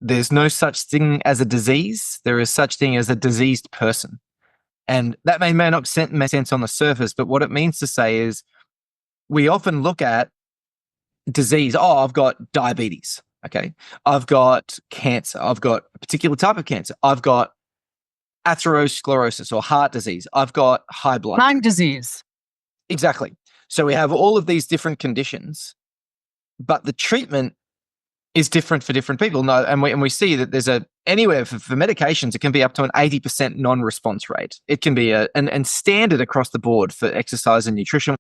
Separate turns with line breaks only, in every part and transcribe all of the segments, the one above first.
there's no such thing as a disease. There is such thing as a diseased person. And that may not make sense on the surface, but what it means to say is we often look at disease. Oh, I've got diabetes. Okay. I've got cancer. I've got a particular type of cancer. I've got atherosclerosis or heart disease. I've got high blood.
Lyme disease.
Exactly. So we have all of these different conditions, but the treatment is different for different people. No, and we see that there's anywhere for medications, it can be up to an 80% non-response rate. It can be and standard across the board for exercise and nutrition.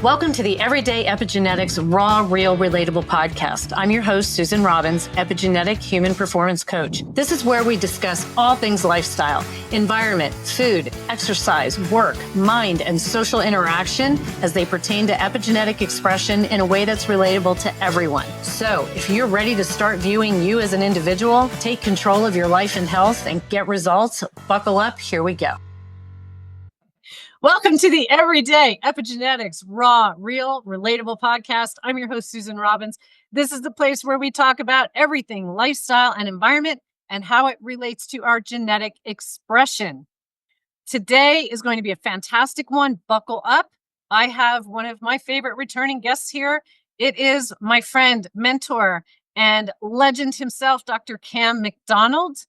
Welcome to the Everyday Epigenetics Raw, Real, Relatable podcast. I'm your host, Susan Robbins, epigenetic human performance coach. This is where we discuss all things lifestyle, environment, food, exercise, work, mind, and social interaction as they pertain to epigenetic expression in a way that's relatable to everyone. So if you're ready to start viewing you as an individual, take control of your life and health, and get results, buckle up. Here we go. Welcome to the Everyday Epigenetics Raw, Real, Relatable podcast. I'm your host, Susan Robbins. This is the place where we talk about everything lifestyle and environment and how it relates to our genetic expression. Today is going to be a fantastic one. Buckle up. I have one of my favorite returning guests here. It is my friend, mentor, and legend himself, Dr. Cam McDonald.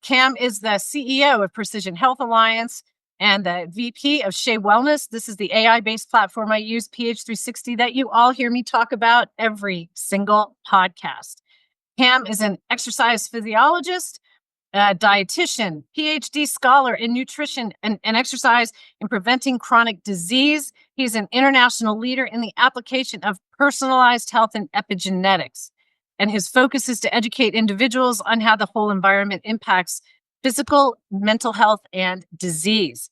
Cam is the CEO of Precision Health Alliance and the VP of Shea Wellness. This is the AI-based platform I use, PH360, that you all hear me talk about every single podcast. Cam is an exercise physiologist, a dietitian, PhD scholar in nutrition and exercise in preventing chronic disease. He's an international leader in the application of personalized health and epigenetics. And his focus is to educate individuals on how the whole environment impacts physical, mental health, and disease.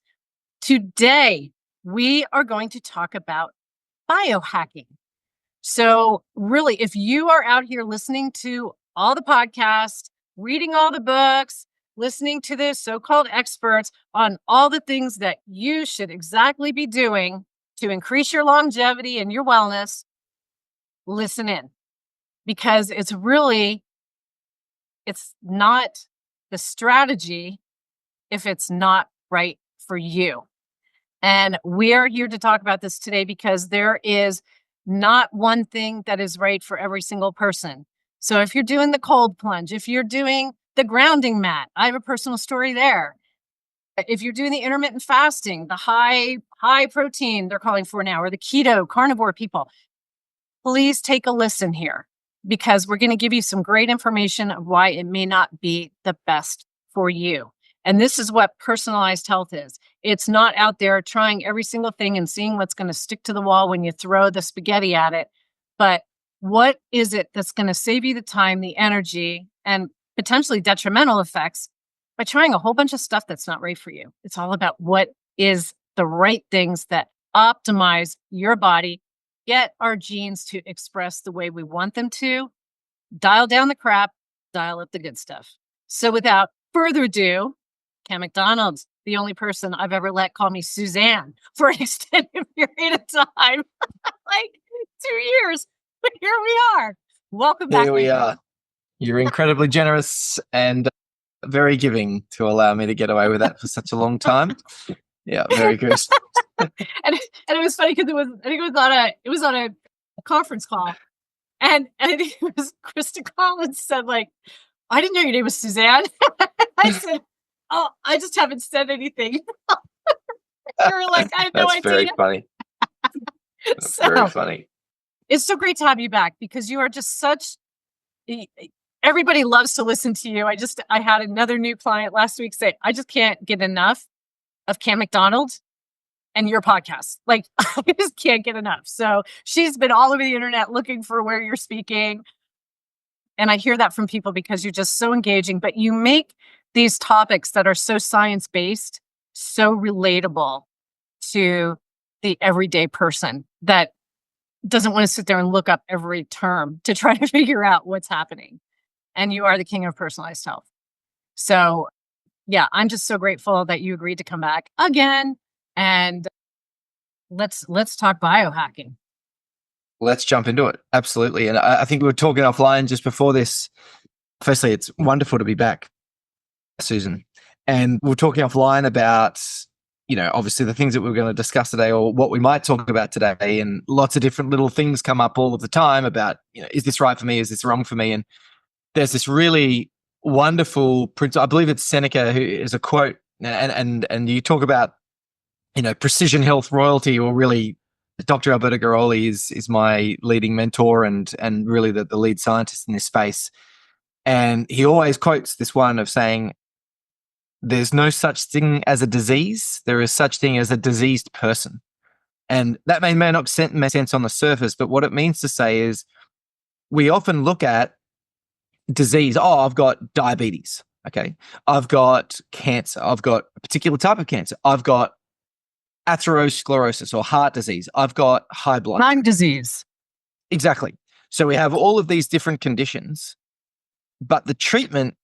Today, we are going to talk about biohacking. So really, if you are out here listening to all the podcasts, reading all the books, listening to the so-called experts on all the things that you should exactly be doing to increase your longevity and your wellness, listen in. Because it's not the strategy if it's not right for you. And we are here to talk about this today because there is not one thing that is right for every single person. So if you're doing the cold plunge, if you're doing the grounding mat, I have a personal story there. If you're doing the intermittent fasting, the high protein they're calling for now, or the keto carnivore people, please take a listen here, because we're going to give you some great information of why it may not be the best for you. And this is what personalized health is. It's not out there trying every single thing and seeing what's going to stick to the wall when you throw the spaghetti at it. But what is it that's going to save you the time, the energy, and potentially detrimental effects by trying a whole bunch of stuff that's not right for you? It's all about what is the right things that optimize your body, get our genes to express the way we want them to, dial down the crap, dial up the good stuff. So without further ado, Cam McDonald, the only person I've ever let call me Suzanne for an extended period of time, like 2 years. But here we are. Welcome back.
Here we are. You're incredibly generous and very giving to allow me to get away with that for such a long time. Yeah, very good.
and it was funny because it was on a conference call, and it was Krista Collins said, like, I didn't know your name was Suzanne. I said, oh, I just haven't said anything. You were like, I have no idea.
That's very funny. That's very funny.
It's so great to have you back because you are just everybody loves to listen to you. I had another new client last week say, I just can't get enough of Cam McDonald and your podcast. Like, I just can't get enough. So she's been all over the internet looking for where you're speaking. And I hear that from people because you're just so engaging, but you make these topics that are so science-based, so relatable to the everyday person that doesn't want to sit there and look up every term to try to figure out what's happening. And you are the king of personalized health. So yeah, I'm just so grateful that you agreed to come back again. And let's talk biohacking.
Let's jump into it. Absolutely. And I think we were talking offline just before this. Firstly, it's wonderful to be back, Susan. And we were talking offline about, obviously the things that we were going to discuss today or what we might talk about today. And lots of different little things come up all of the time about, is this right for me? Is this wrong for me? And there's this really wonderful principle. I believe it's Seneca who is a quote, and you talk about, precision health royalty, or really Dr. Alberto Garoli is my leading mentor and really the lead scientist in this space. And he always quotes this one of saying, there's no such thing as a disease. There is such thing as a diseased person. And that may not make sense on the surface, but what it means to say is we often look at disease. Oh, I've got diabetes. Okay. I've got cancer. I've got a particular type of cancer. I've got atherosclerosis or heart disease. I've got high blood
Lyme disease.
Exactly. So we have all of these different conditions, but the treatment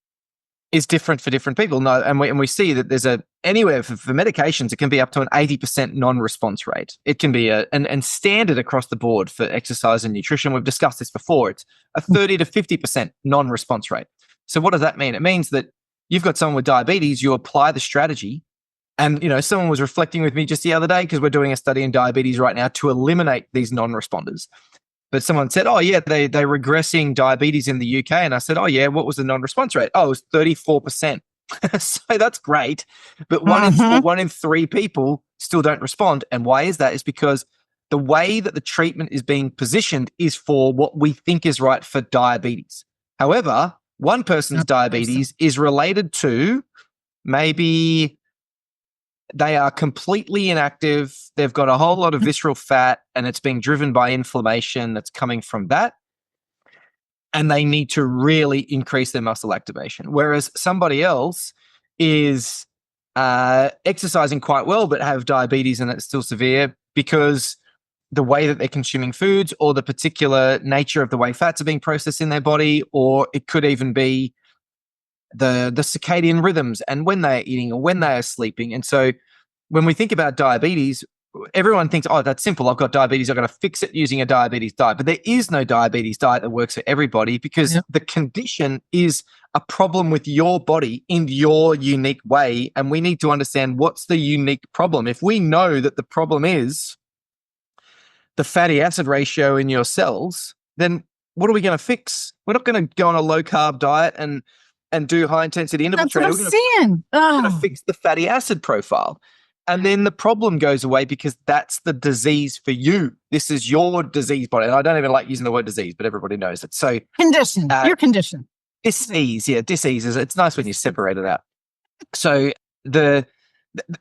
is different for different people. No, and we see that there's anywhere for medications, it can be up to an 80% non-response rate. It can be and standard across the board for exercise and nutrition. We've discussed this before. It's a 30 to 50% non-response rate. So what does that mean? It means that you've got someone with diabetes, you apply the strategy. And, someone was reflecting with me just the other day, because we're doing a study in diabetes right now to eliminate these non-responders. But someone said, oh, yeah, they're regressing diabetes in the UK. And I said, oh, yeah, what was the non-response rate? Oh, it was 34%. So that's great. But one in three people still don't respond. And why is that? It's because the way that the treatment is being positioned is for what we think is right for diabetes. However, one person's diabetes is related to maybe they are completely inactive. They've got a whole lot of visceral fat, and it's being driven by inflammation that's coming from that. And they need to really increase their muscle activation. Whereas somebody else is exercising quite well, but have diabetes and it's still severe because the way that they're consuming foods, or the particular nature of the way fats are being processed in their body, or it could even be the circadian rhythms and when they're eating or when they are sleeping. And so when we think about diabetes, everyone thinks, oh, that's simple. I've got diabetes. I've got to fix it using a diabetes diet. But there is no diabetes diet that works for everybody, because the condition is a problem with your body in your unique way. And we need to understand what's the unique problem. If we know that the problem is the fatty acid ratio in your cells, then what are we going to fix? We're not going to go on a low carb diet and do high intensity interval training. We're going to fix the fatty acid profile. And then the problem goes away, because that's the disease for you. This is your disease body. And I don't even like using the word disease, but everybody knows it. So
condition, your condition.
Disease. Yeah. Disease it's nice when you separate it out. So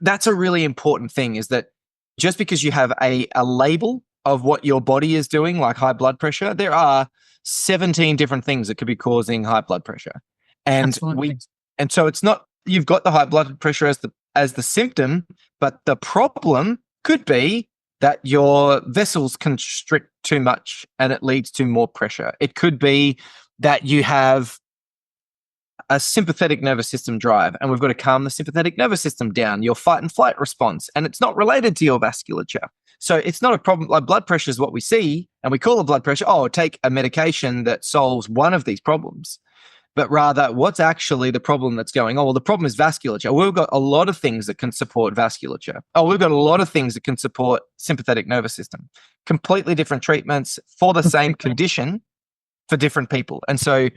that's a really important thing, is that just because you have a label of what your body is doing, like high blood pressure, there are 17 different things that could be causing high blood pressure. And so it's not, you've got the high blood pressure as the symptom, but the problem could be that your vessels constrict too much and it leads to more pressure. It could be that you have a sympathetic nervous system drive, and we've got to calm the sympathetic nervous system down, your fight and flight response, and it's not related to your vasculature. So it's not a problem. Like blood pressure is what we see, and we call it blood pressure. Oh, take a medication that solves one of these problems. But rather, what's actually the problem that's going on? Well, the problem is vasculature. We've got a lot of things that can support vasculature. Oh, we've got a lot of things that can support sympathetic nervous system. Completely different treatments for the same condition for different people. And so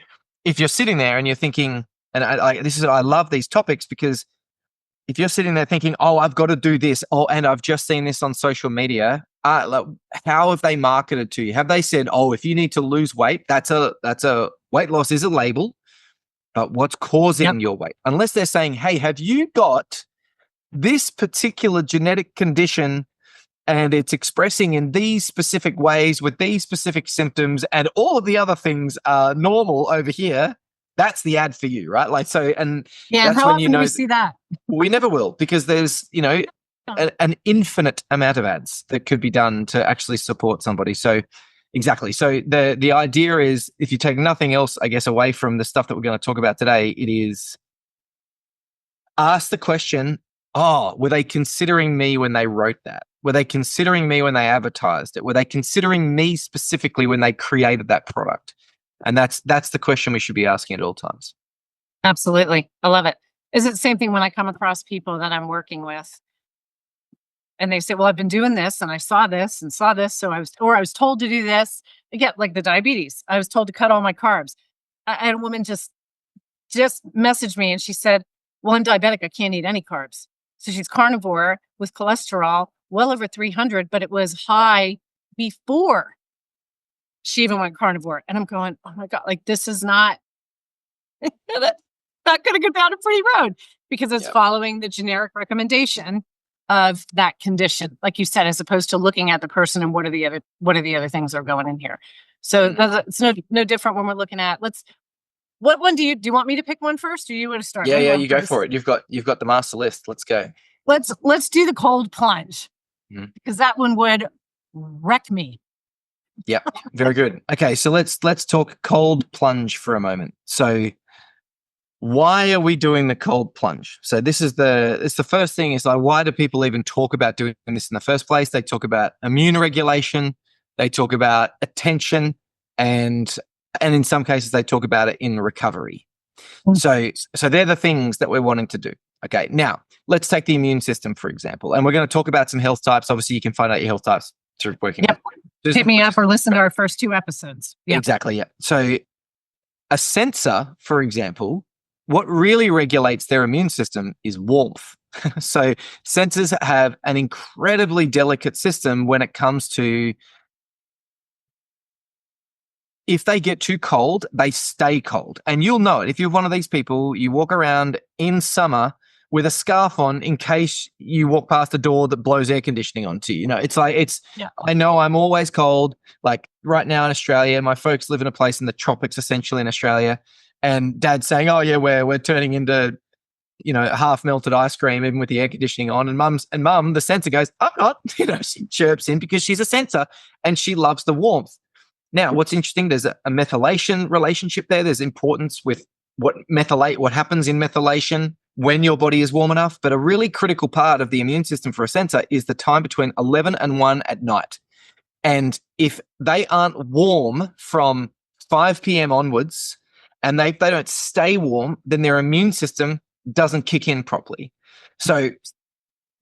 if you're sitting there and you're thinking, and I love these topics, because if you're sitting there thinking, oh, I've got to do this, oh, and I've just seen this on social media, how have they marketed to you? Have they said, oh, if you need to lose weight, that's a weight loss is a label, but what's causing your weight? Unless they're saying, hey, have you got this particular genetic condition and it's expressing in these specific ways with these specific symptoms, and all of the other things are normal over here, that's the ad for you, right? Like, so, and that's
how
when
often do we see that?
We never will, because there's, an infinite amount of ads that could be done to actually support somebody. So exactly. So the idea is, if you take nothing else, I guess, away from the stuff that we're going to talk about today, it is ask the question, oh, were they considering me when they wrote that? Were they considering me when they advertised it? Were they considering me specifically when they created that product? And that's the question we should be asking at all times.
Absolutely. I love it. Is it the same thing when I come across people that I'm working with and they say, well, I've been doing this and I saw this and saw this. So I was told to do this. Again, like the diabetes, I was told to cut all my carbs. And a woman just messaged me and she said, well, I'm diabetic. I can't eat any carbs. So she's carnivore with cholesterol well over 300, but it was high before she even went carnivore. And I'm going, oh my God, like this is not, that's not going to go down a pretty road because it's following the generic recommendation of that condition, like you said, as opposed to looking at the person and what are the other things that are going in here. So it's no different when we're looking at what one do you want me to pick one first, or you want to start?
Yeah, you go for it. You've got the master list. Let's go.
Let's do the cold plunge because that one would wreck me.
Yeah, very good. Okay, so let's talk cold plunge for a moment. So why are we doing the cold plunge? So it's the first thing is like, why do people even talk about doing this in the first place? They talk about immune regulation, they talk about attention, and in some cases they talk about it in recovery. So they're the things that we're wanting to do. Okay, now let's take the immune system, for example, and we're going to talk about some health types. Obviously, you can find out your health types through working.
Yep. Hit me up or listen to our first 2 episodes. Yep.
Exactly, yeah. So a sensor, for example, what really regulates their immune system is warmth. So sensors have an incredibly delicate system when it comes to if they get too cold, they stay cold. And you'll know it. If you're one of these people, you walk around in summer with a scarf on in case you walk past a door that blows air conditioning onto you. You know, I know I'm always cold. Like right now in Australia, my folks live in a place in the tropics, essentially in Australia. And Dad's saying, oh yeah, we're turning into, half melted ice cream, even with the air conditioning on. And mum, the sensor goes, I'm not, she chirps in because she's a sensor and she loves the warmth. Now, what's interesting, there's a methylation relationship there. There's importance with what happens in methylation when your body is warm enough. But a really critical part of the immune system for a sensor is the time between 11 and 1 at night. And if they aren't warm from 5 p.m. onwards and they don't stay warm, then their immune system doesn't kick in properly. So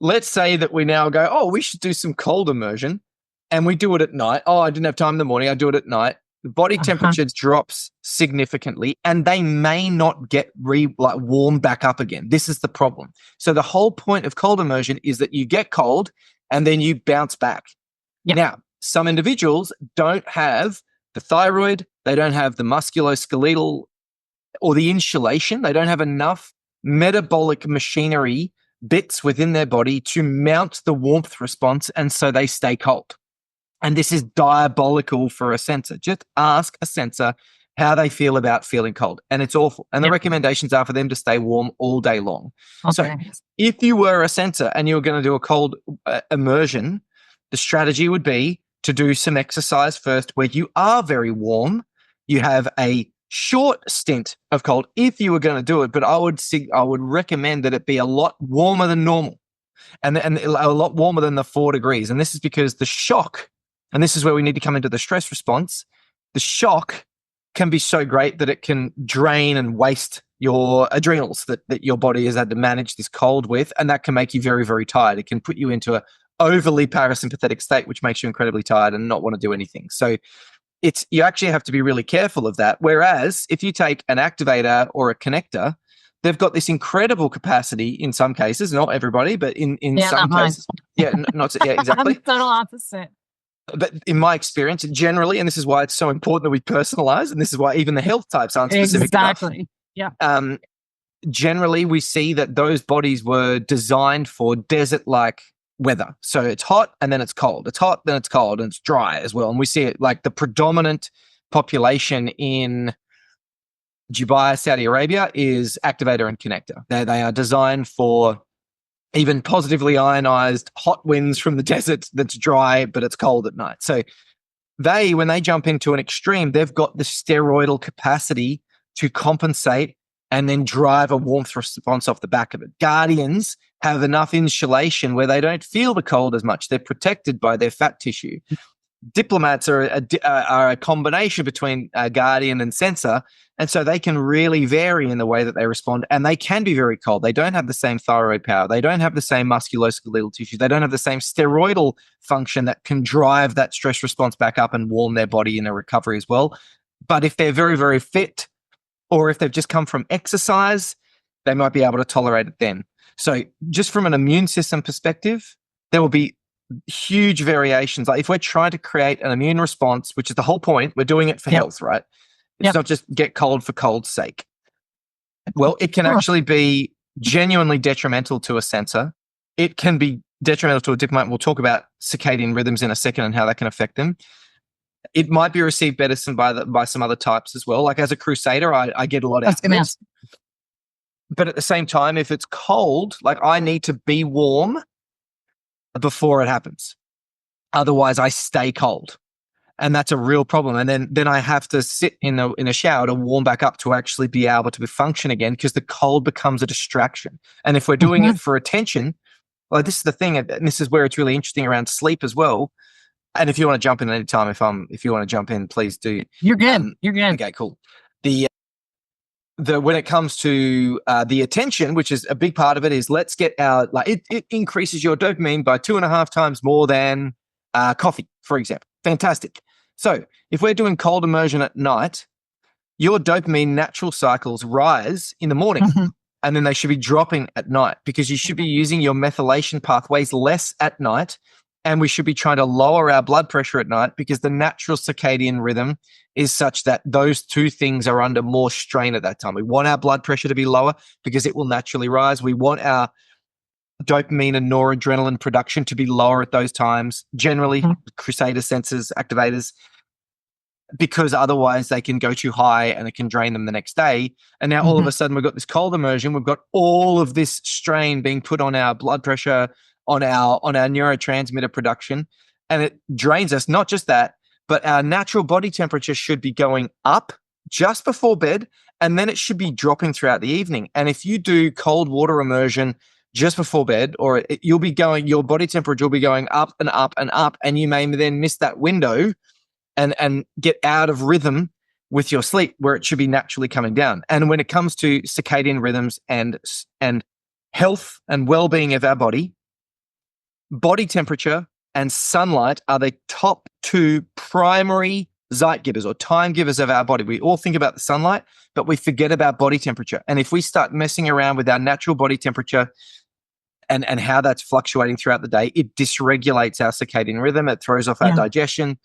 let's say that we now go, oh, we should do some cold immersion. And we do it at night. Oh, I didn't have time in the morning. I do it at night. The body temperature drops significantly and they may not get warm back up again. This is the problem. So the whole point of cold immersion is that you get cold and then you bounce back. Yep. Now, some individuals don't have the thyroid. They don't have the musculoskeletal or the insulation. They don't have enough metabolic machinery bits within their body to mount the warmth response. And so they stay cold. And this is diabolical for a sensor. Just ask a sensor how they feel about feeling cold. And it's awful. And the recommendations are for them to stay warm all day long. Okay. So if you were a sensor and you were going to do a cold immersion, the strategy would be to do some exercise first where you are very warm. You have a short stint of cold if you were going to do it. But I would recommend that it be a lot warmer than normal and a lot warmer than the 4 degrees. And this is because the shock, and this is where we need to come into the stress response. The shock can be so great that it can drain and waste your adrenals that your body has had to manage this cold with, and that can make you very, very tired. It can put you into a overly parasympathetic state, which makes you incredibly tired and not want to do anything. So you actually have to be really careful of that. Whereas if you take an activator or a connector, they've got this incredible capacity in some cases, not everybody, but in some cases. Exactly.
I'm the total opposite.
But in my experience, generally, and this is why it's so important that we personalize, and this is why even the health types aren't specific enough. Yeah. Generally, we see that those bodies were designed for desert-like weather. So it's hot and then it's cold. It's hot, then it's cold, and it's dry as well. And we see it like the predominant population in Dubai, Saudi Arabia is activator and connector. They are designed for even positively ionized hot winds from the desert that's dry, but it's cold at night. So when they jump into an extreme, they've got the steroidal capacity to compensate and then drive a warmth response off the back of it. Guardians have enough insulation where they don't feel the cold as much. They're protected by their fat tissue. Diplomats are a combination between guardian and sensor, and so they can really vary in the way that they respond, and they can be very cold. They don't have the same thyroid power. They don't have the same musculoskeletal tissue. They don't have the same steroidal function that can drive that stress response back up and warm their body in a recovery as well. But if they're very, very fit, or if they've just come from exercise, they might be able to tolerate it then. So just from an immune system perspective, there will be huge variations. Like if we're trying to create an immune response, which is the whole point, we're doing it for health, right? It's not just get cold for cold's sake. Well, it can actually be genuinely detrimental to a sensor. It can be detrimental to a diplomat. We'll talk about circadian rhythms in a second and how that can affect them. It might be received better by some other types as well. Like as a crusader, I get a lot out of it. But at the same time, if it's cold, like I need to be warm before it happens. Otherwise, I stay cold. And that's a real problem. And then I have to sit in a shower to warm back up to actually be able to function again, because the cold becomes a distraction. And if we're doing it for attention, well, this is the thing, and this is where it's really interesting around sleep as well. And if you want to jump in at any time, if you want to jump in, please do.
You're good. You're good.
Okay, cool. When it comes to the attention, which is a big part of it, is let's get it increases your dopamine by 2.5 times more than coffee, for example. Fantastic. So if we're doing cold immersion at night, your dopamine natural cycles rise in the morning, and then they should be dropping at night, because you should be using your methylation pathways less at night. And we should be trying to lower our blood pressure at night, because the natural circadian rhythm is such that those two things are under more strain at that time. We want our blood pressure to be lower because it will naturally rise. We want our dopamine and noradrenaline production to be lower at those times, generally crusader sensors, activators, because otherwise they can go too high and it can drain them the next day. And now all of a sudden we've got this cold immersion. We've got all of this strain being put on our blood pressure, on our neurotransmitter production, and it drains us. Not just that, but our natural body temperature should be going up just before bed, and then it should be dropping throughout the evening. And if you do cold water immersion just before bed, your body temperature will be going up and up and up, and you may then miss that window and get out of rhythm with your sleep where it should be naturally coming down. And when it comes to circadian rhythms and health and well-being of our body temperature and sunlight are the top two primary zeitgebers or time givers of our body. We all think about the sunlight, but we forget about body temperature. And if we start messing around with our natural body temperature and how that's fluctuating throughout the day, it dysregulates our circadian rhythm. It throws off our digestion.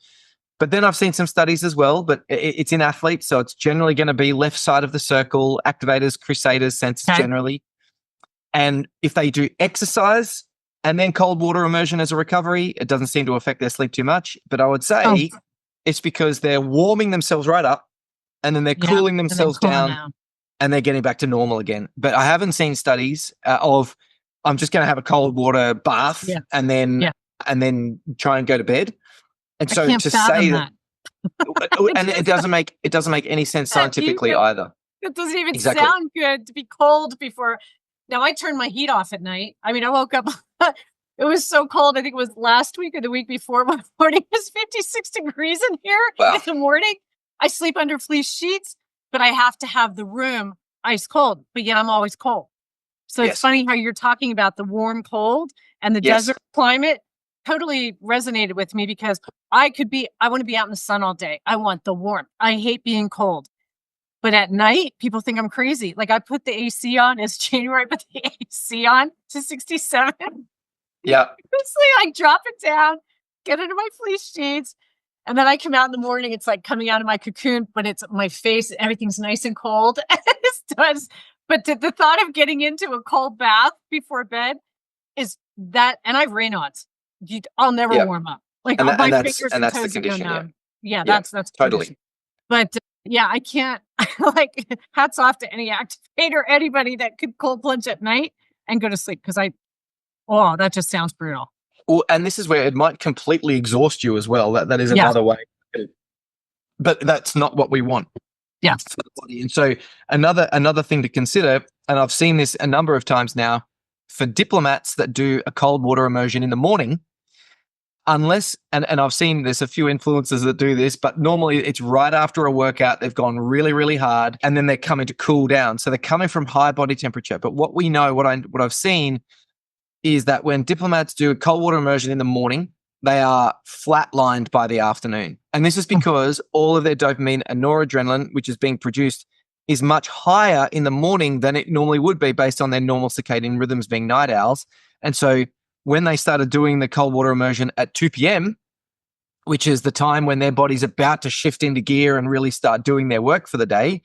But then I've seen some studies as well, but it's in athletes, so it's generally going to be left side of the circle, activators, crusaders, sensors generally. And if they do exercise and then cold water immersion as a recovery, it doesn't seem to affect their sleep too much. But I would say it's because they're warming themselves right up, and then they're cooling themselves down, and they're getting back to normal again. But I haven't seen studies of I'm just going to have a cold water bath and then try and go to bed. And so to say that, and it doesn't make any sense scientifically either.
It doesn't even sound good to be cold before. Now I turn my heat off at night. I mean, I woke up, it was so cold. I think it was last week or the week before. My morning was 56 degrees in here in the morning. I sleep under fleece sheets, but I have to have the room ice cold, but yet I'm always cold. So it's funny how you're talking about the warm cold and the desert climate. Totally resonated with me, because I want to be out in the sun all day. I want the warmth. I hate being cold. But at night, people think I'm crazy. Like I put the AC on. It's January, I put the AC on to 67.
Yeah.
It's like drop it down, get into my fleece sheets. And then I come out in the morning. It's like coming out of my cocoon, but it's my face. Everything's nice and cold. But the thought of getting into a cold bath before bed is that, and I have Raynaud's. I'll never warm up. Like my fingers and
that's
toes
the condition.
go numb. That's
totally.
But I can't. Like hats off to any activator, anybody that could cold plunge at night and go to sleep, because that just sounds brutal.
Well, and this is where it might completely exhaust you as well. That is another way. But that's not what we want.
Yeah.
for the body. And so another thing to consider, and I've seen this a number of times now, for diplomats that do a cold water immersion in the morning, unless, and I've seen there's a few influencers that do this, but normally it's right after a workout, they've gone really, really hard, and then they're coming to cool down. So they're coming from high body temperature. But what we know, what I've seen is that when diplomats do a cold water immersion in the morning, they are flatlined by the afternoon. And this is because all of their dopamine and noradrenaline, which is being produced, is much higher in the morning than it normally would be based on their normal circadian rhythms being night owls. And so when they started doing the cold water immersion at 2 p.m., which is the time when their body's about to shift into gear and really start doing their work for the day,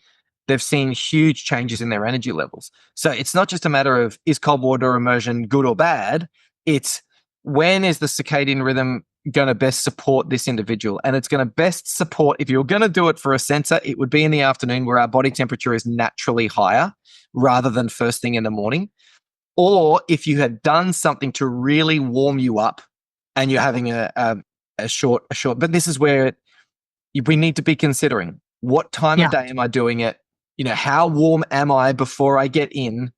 they've seen huge changes in their energy levels. So it's not just a matter of, is cold water immersion good or bad? It's, when is the circadian rhythm going to best support this individual? And it's going to best support, if you're going to do it for a sensor, it would be in the afternoon where our body temperature is naturally higher rather than first thing in the morning. Or if you had done something to really warm you up and you're having a short, but this is where we need to be considering, what time of day am I doing it? How warm am I before I get in?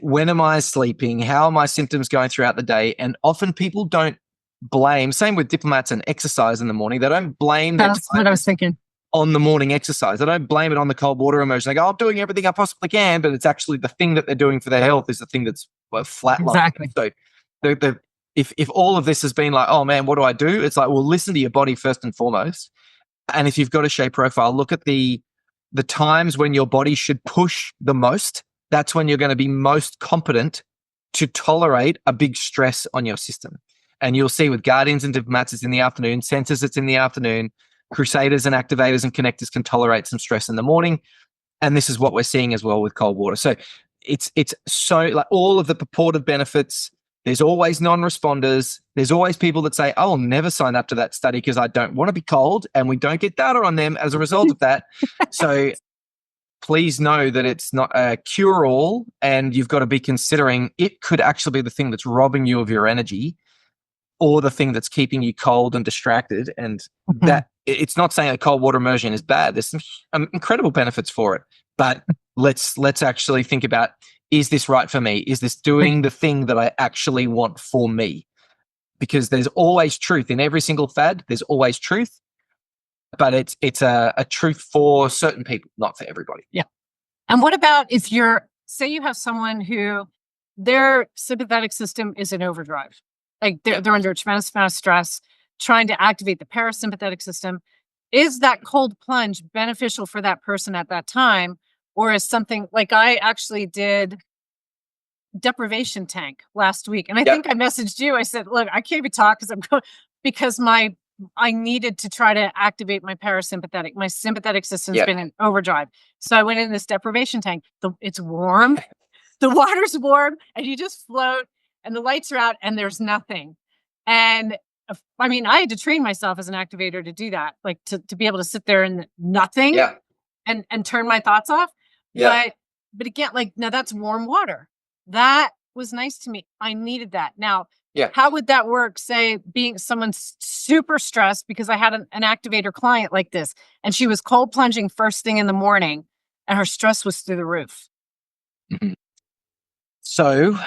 When am I sleeping? How are my symptoms going throughout the day? And often people don't blame, same with diplomats and exercise in the morning, they don't blame
That's what I was thinking.
On the morning exercise. They don't blame it on the cold water immersion. They go, I'm doing everything I possibly can, but it's actually the thing that they're doing for their health is the thing that's flatlined.
Exactly.
So if all of this has been like, oh man, what do I do? It's like, well, listen to your body first and foremost. And if you've got a shape profile, look at the times when your body should push the most. That's when you're going to be most competent to tolerate a big stress on your system. And you'll see with guardians and diplomats, it's in the afternoon, sensors, it's in the afternoon. Crusaders and activators and connectors can tolerate some stress in the morning. And this is what we're seeing as well with cold water. So it's so, like, all of the purported benefits, there's always non-responders. There's always people that say, I'll never sign up to that study because I don't want to be cold, and we don't get data on them as a result of that. So please know that it's not a cure-all, and you've got to be considering it could actually be the thing that's robbing you of your energy, or the thing that's keeping you cold and distracted. And that, it's not saying a cold water immersion is bad. There's some incredible benefits for it. But let's actually think about, is this right for me? Is this doing the thing that I actually want for me? Because there's always truth in every single fad. There's always truth, but it's a truth for certain people, not for everybody.
Yeah. And what about if say you have someone who their sympathetic system is in overdrive? Like they're under a tremendous amount of stress, trying to activate the parasympathetic system. Is that cold plunge beneficial for that person at that time? Or is something like, I actually did deprivation tank last week. And I think I messaged you. I said, look, I can't even talk because I needed to try to activate my parasympathetic. My sympathetic system's been in overdrive. So I went in this deprivation tank. It's warm. The water's warm and you just float and the lights are out and there's nothing. And I mean, I had to train myself as an activator to do that, like to be able to sit there in nothing and turn my thoughts off. But again, like, now that's warm water. That was nice to me. I needed that. Now, how would that work? Say being someone's super stressed, because I had an activator client like this, and she was cold plunging first thing in the morning and her stress was through the roof.
So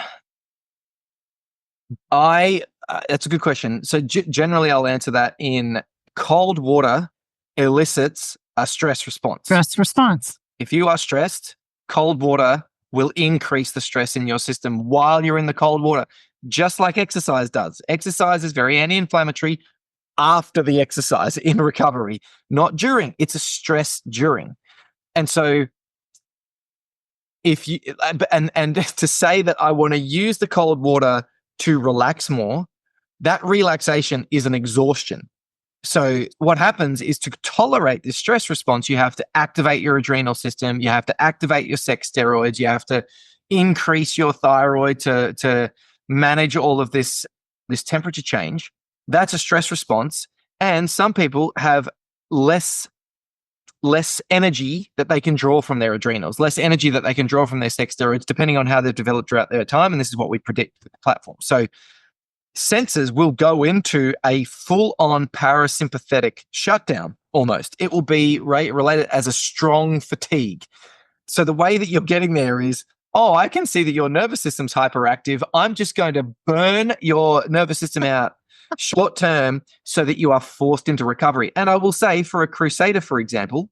that's a good question. So generally I'll answer that in, cold water elicits a stress response.
Stress response.
If you are stressed, cold water will increase the stress in your system while you're in the cold water, just like exercise does. Exercise is very anti-inflammatory after the exercise in recovery, not during. It's a stress during. And so if you, and to say that I want to use the cold water to relax more, that relaxation is an exhaustion. So what happens is, to tolerate this stress response, you have to activate your adrenal system, you have to activate your sex steroids, you have to increase your thyroid to manage all of this temperature change. That's a stress response. And some people have less energy that they can draw from their adrenals, less energy that they can draw from their sex steroids, depending on how they've developed throughout their time. And this is what we predict with the platform. So sensors will go into a full-on parasympathetic shutdown almost. It will be related as a strong fatigue. So the way that you're getting there is, oh, I can see that your nervous system's hyperactive. I'm just going to burn your nervous system out short term so that you are forced into recovery. And I will say, for a crusader, for example,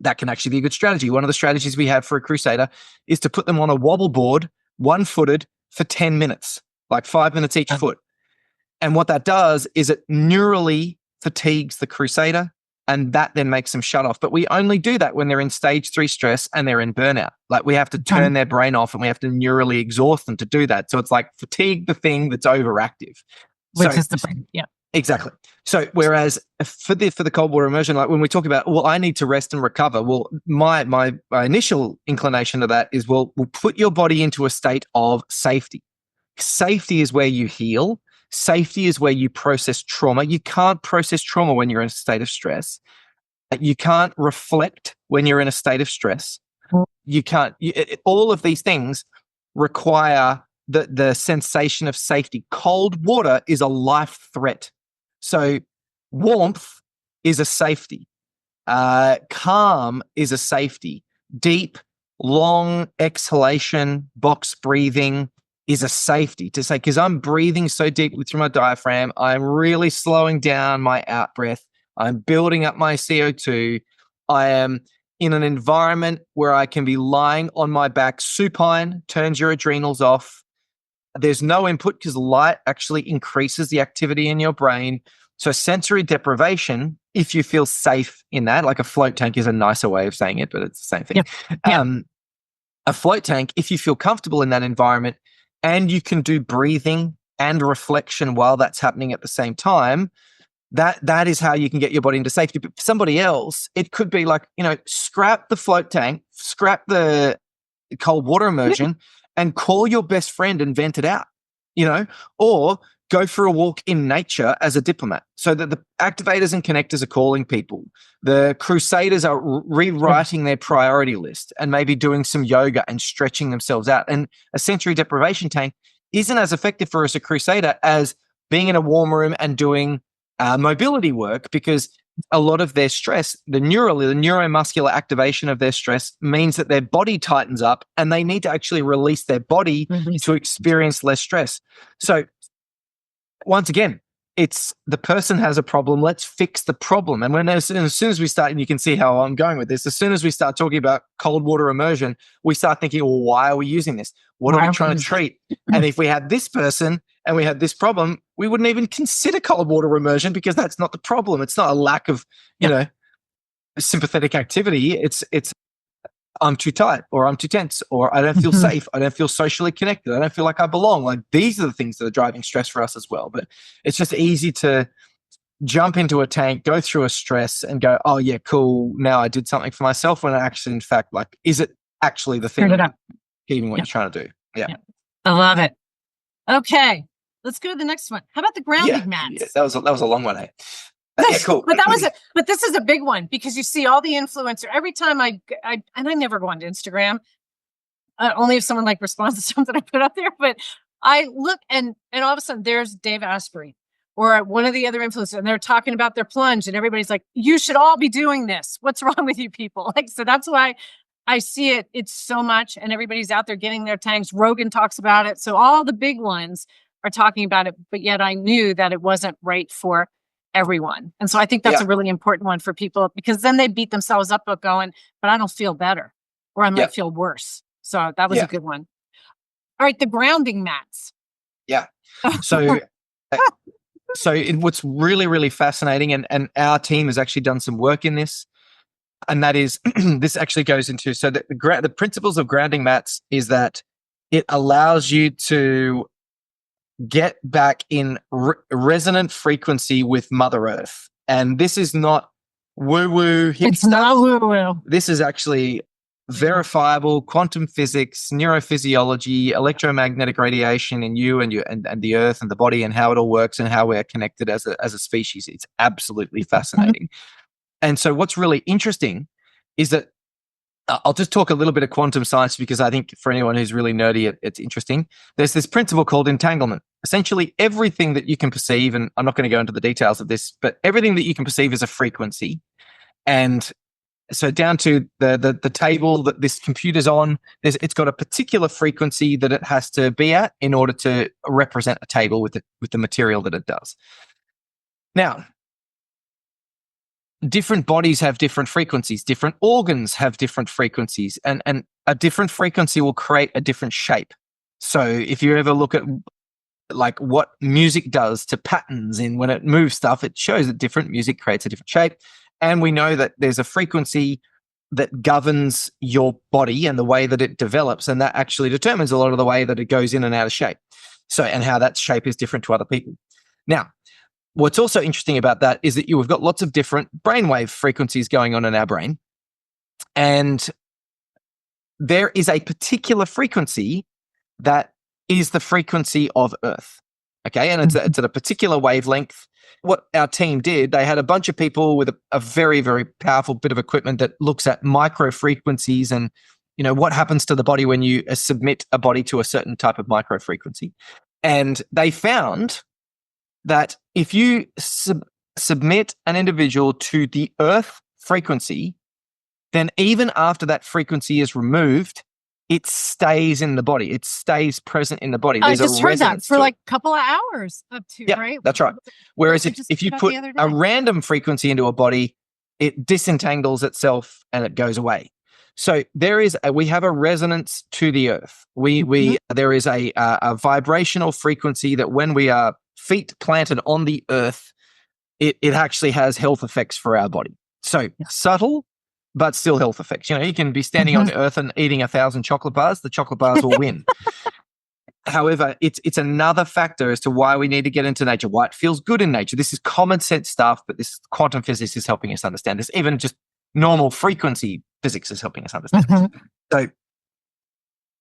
that can actually be a good strategy. One of the strategies we have for a crusader is to put them on a wobble board, one-footed, for 10 minutes, like 5 minutes each foot. And what that does is it neurally fatigues the crusader, and that then makes them shut off. But we only do that when they're in stage 3 stress and they're in burnout. Like, we have to turn their brain off and we have to neurally exhaust them to do that. So it's like fatigue the thing that's overactive.
Which is the brain. Yeah.
Exactly. So whereas for the cold water immersion, like when we talk about, well, I need to rest and recover. Well, my initial inclination to that is, well, we'll put your body into a state of safety. Safety is where you heal. Safety is where you process trauma. You can't process trauma when you're in a state of stress. You can't reflect when you're in a state of stress. You can't. All of these things require the sensation of safety. Cold water is a life threat. So warmth is a safety. Calm is a safety. Deep, long exhalation, box breathing is a safety, to say, because I'm breathing so deeply through my diaphragm, I'm really slowing down my out breath. I'm building up my CO2. I am in an environment where I can be lying on my back supine, turns your adrenals off. There's no input because light actually increases the activity in your brain. So sensory deprivation, if you feel safe in that, like a float tank is a nicer way of saying it, but it's the same thing. Yeah. A float tank, if you feel comfortable in that environment and you can do breathing and reflection while that's happening at the same time, that is how you can get your body into safety. But for somebody else, it could be like, scrap the float tank, scrap the cold water immersion, and call your best friend and vent it out, or go for a walk in nature as a diplomat. So that the activators and connectors are calling people. The crusaders are rewriting their priority list and maybe doing some yoga and stretching themselves out. And a sensory deprivation tank isn't as effective for us, a crusader, as being in a warm room and doing mobility work, because a lot of their stress, the neuromuscular activation of their stress means that their body tightens up and they need to actually release their body to experience less stress. So once again, it's the person has a problem. Let's fix the problem. And as soon as we start, and you can see how I'm going with this, as soon as we start talking about cold water immersion, we start thinking, well, why are we using this? What are we trying to treat? And if we had this person and we had this problem, we wouldn't even consider cold water immersion, because that's not the problem. It's not a lack of, sympathetic activity. It's I'm too tight, or I'm too tense, or I don't feel safe. I don't feel socially connected. I don't feel like I belong. Like, these are the things that are driving stress for us as well. But it's just easy to jump into a tank, go through a stress and go, oh yeah, cool. Now I did something for myself, when actually, in fact, like, is it actually the thing achieving what you're trying to do? Yeah.
I love it. Okay. Let's go to the next one. How about the grounding mats?
Yeah, that was a long one, eh? Yeah, cool.
But this is a big one, because you see all the influencer every time and I never go onto Instagram, only if someone responds to something I put up there. But I look and all of a sudden there's Dave Asprey or one of the other influencers, and they're talking about their plunge, and everybody's like, you should all be doing this. What's wrong with you people? So that's why I see it. It's so much, and everybody's out there getting their tanks. Rogan talks about it. So all the big ones are talking about it, but yet I knew that it wasn't right for everyone. And so I think that's a really important one for people, because then they beat themselves up about going, but I don't feel better, or I might feel worse. So that was a good one. All right. The grounding mats.
Yeah. So, what's really, really fascinating, and our team has actually done some work in this, and that is, this actually goes into, so the principles of grounding mats is that it allows you to get back in resonant frequency with Mother Earth. And this is not woo-woo hip
It's
stuff.
not woo-woo.
This is actually verifiable quantum physics, neurophysiology, electromagnetic radiation in you and the Earth and the body, and how it all works and how we're connected as a species. It's absolutely fascinating. And so what's really interesting is that I'll just talk a little bit of quantum science, because I think for anyone who's really nerdy, it's interesting. There's this principle called entanglement. essentially everything that you can perceive, and I'm not going to go into the details of this, but everything that you can perceive is a frequency. And so down to the table that this computer's on, it's got a particular frequency that it has to be at in order to represent a table with the material that it does. Now, different bodies have different frequencies, different organs have different frequencies, and a different frequency will create a different shape. So if you ever look at like what music does to patterns in when it moves stuff, it shows that different music creates a different shape. And we know that there's a frequency that governs your body and the way that it develops, and that actually determines a lot of the way that it goes in and out of shape. So, and how that shape is different to other people. Now, what's also interesting about that is that we've got lots of different brainwave frequencies going on in our brain. And there is a particular frequency that is the frequency of Earth. Okay. And it's at a particular wavelength. What our team did, they had a bunch of people with a very, very powerful bit of equipment that looks at micro frequencies and, what happens to the body when you submit a body to a certain type of micro frequency. And they found that if you submit an individual to the Earth frequency, then even after that frequency is removed, it stays in the body. It stays present in the body.
I just heard that for like a couple of hours up to,
yeah,
right?
That's right. Whereas if you put a random frequency into a body, it disentangles itself and it goes away. So we have a resonance to the Earth. There is a vibrational frequency that when we are feet planted on the Earth, it actually has health effects for our body. So subtle, but still health effects. You can be standing on Earth and eating 1,000 chocolate bars. The chocolate bars will win. However, it's another factor as to why we need to get into nature, why it feels good in nature. This is common sense stuff, but this quantum physics is helping us understand this. Even just normal frequency physics is helping us understand.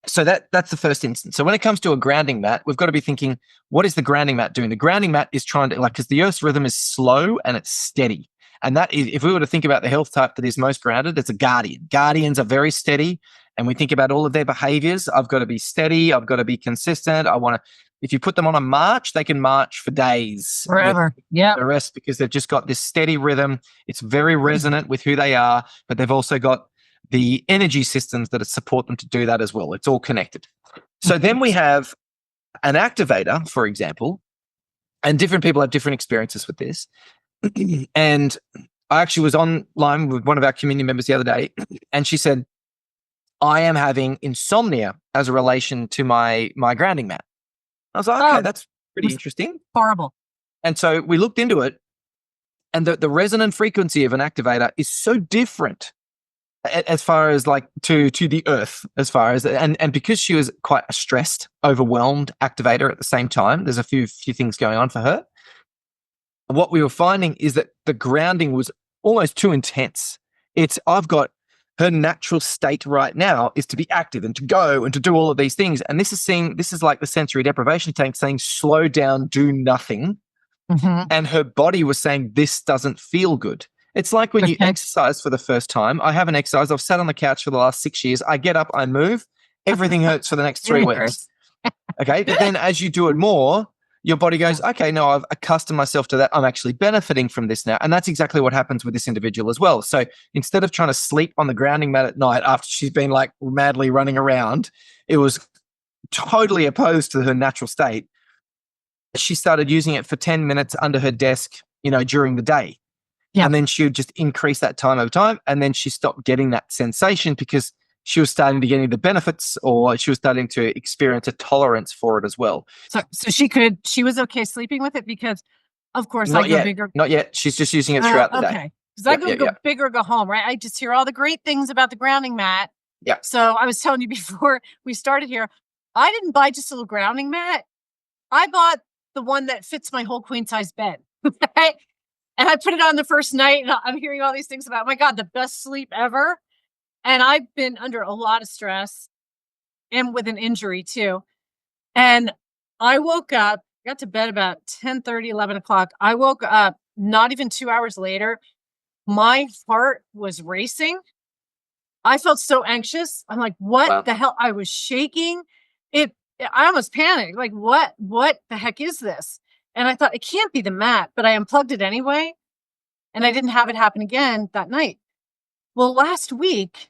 So that's the first instance. So when it comes to a grounding mat, we've got to be thinking, what is the grounding mat doing? The grounding mat is trying to, because the Earth's rhythm is slow and it's steady. And that is, if we were to think about the health type that is most grounded, it's a guardian. Guardians are very steady. And we think about all of their behaviors. I've got to be steady. I've got to be consistent. If you put them on a march, they can march for days.
Forever. Yeah.
The rest, because they've just got this steady rhythm. It's very resonant with who they are, but they've also got the energy systems that support them to do that as well. It's all connected. So then we have an activator, for example, and different people have different experiences with this. And I actually was online with one of our community members the other day, and she said, I am having insomnia as a relation to my grounding mat. I was like, okay, that's pretty interesting.
Horrible.
And so we looked into it, and the resonant frequency of an activator is so different as far as like to the Earth, as far as, and because she was quite a stressed, overwhelmed activator at the same time, there's a few things going on for her. What we were finding is that the grounding was almost too intense. I've got her natural state right now is to be active and to go and to do all of these things. And this is like the sensory deprivation tank saying, slow down, do nothing. And her body was saying, this doesn't feel good. It's like when you exercise for the first time. I haven't exercised. I've sat on the couch for the last 6 years. I get up, I move. Everything hurts for the next 3 weeks. Okay. But then as you do it more, your body goes, okay, no, I've accustomed myself to that. I'm actually benefiting from this now. And that's exactly what happens with this individual as well. So instead of trying to sleep on the grounding mat at night after she's been like madly running around, it was totally opposed to her natural state. She started using it for 10 minutes under her desk, during the day. Yeah. And then she would just increase that time over time. And then she stopped getting that sensation because she was starting to get the benefits, or she was starting to experience a tolerance for it as well.
So she was okay sleeping with it because, of course,
Not yet. She's just using it throughout the day.
Okay. Because I go big or go home, right? I just hear all the great things about the grounding mat.
Yeah.
So I was telling you before we started here, I didn't buy just a little grounding mat. I bought the one that fits my whole queen size bed. Right? And I put it on the first night, and I'm hearing all these things about, oh my God, the best sleep ever. And I've been under a lot of stress and with an injury too. And I woke up, got to bed about 10:30, 11 o'clock. I woke up not even 2 hours later. My heart was racing. I felt so anxious. I'm like, what the hell? I was shaking. I almost panicked. Like, what the heck is this? And I thought, it can't be the mat, but I unplugged it anyway. And I didn't have it happen again that night. Well, last week,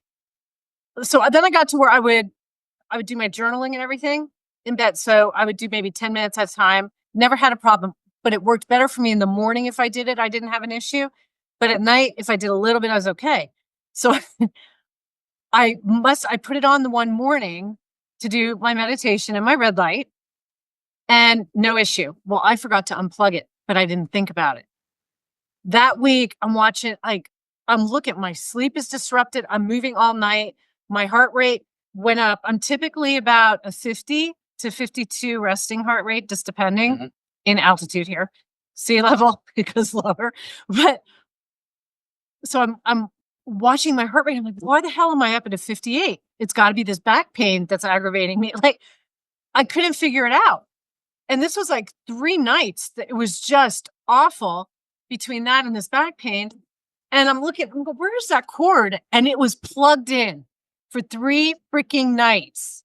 so then I got to where I would do my journaling and everything in bed. So I would do maybe 10 minutes at a time. Never had a problem, but it worked better for me in the morning. If I did it, I didn't have an issue. But at night, if I did a little bit, I was okay. So I put it on the one morning to do my meditation and my red light, and no issue. Well, I forgot to unplug it, but I didn't think about it. That week, I'm watching, like, I'm looking, my sleep is disrupted. I'm moving all night. My heart rate went up. I'm typically about a 50 to 52 resting heart rate, just depending in altitude here. Sea level, it goes lower. But so I'm watching my heart rate. I'm like, why the hell am I up at a 58? It's got to be this back pain that's aggravating me. Like, I couldn't figure it out. And this was like 3 nights that it was just awful between that and this back pain. And I'm looking, where's that cord? And it was plugged in for 3 freaking nights.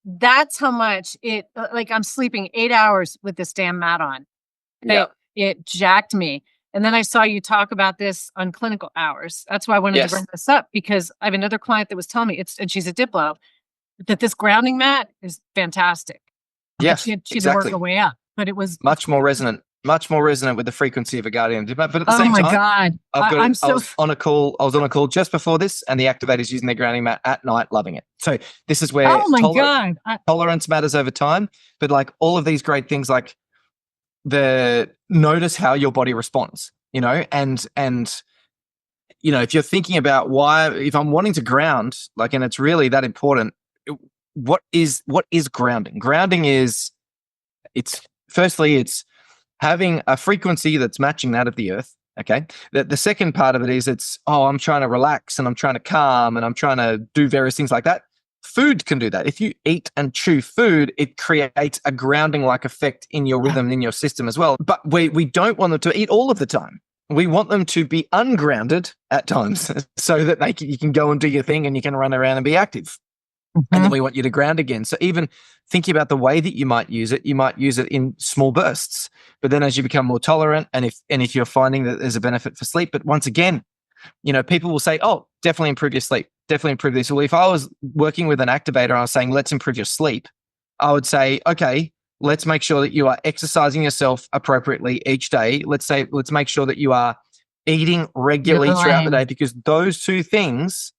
That's how much it, like, I'm sleeping 8 hours with this damn mat on.
Yeah.
It jacked me. And then I saw you talk about this on Clinical Hours. That's why I wanted to bring this up, because I have another client that was telling me, and she's a Diplo, that this grounding mat is fantastic.
Yes,
she had
exactly.
to work her way up, but it was
much more resonant with the frequency of a guardian. But at the same
oh my
time,
God,
I was on a call just before this, and the activator's using their grounding mat at night, loving it. So this is where tolerance matters over time. But like all of these great things, like notice how your body responds, and if you're thinking about if I'm wanting to ground, like, and it's really that important, what is grounding? Grounding is, it's having a frequency that's matching that of the earth. Okay. The second part of it is I'm trying to relax and I'm trying to calm and I'm trying to do various things like that. Food can do that. If you eat and chew food, it creates a grounding-like effect in your rhythm, in your system as well. But we don't want them to eat all of the time. We want them to be ungrounded at times so that you can go and do your thing and you can run around and be active. And then we want you to ground again. So even thinking about the way that you might use it in small bursts. But then as you become more tolerant, and if you're finding that there's a benefit for sleep, but once again, people will say, oh, definitely improve your sleep, definitely improve this. Well, if I was working with an activator and I was saying, let's improve your sleep, I would say, okay, let's make sure that you are exercising yourself appropriately each day. Let's make sure that you are eating regularly throughout the day, because those two things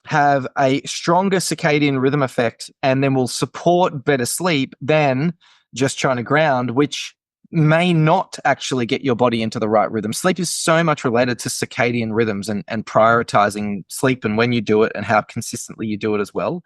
have a stronger circadian rhythm effect and then will support better sleep than just trying to ground, which may not actually get your body into the right rhythm. Sleep is so much related to circadian rhythms and prioritizing sleep and when you do it and how consistently you do it as well.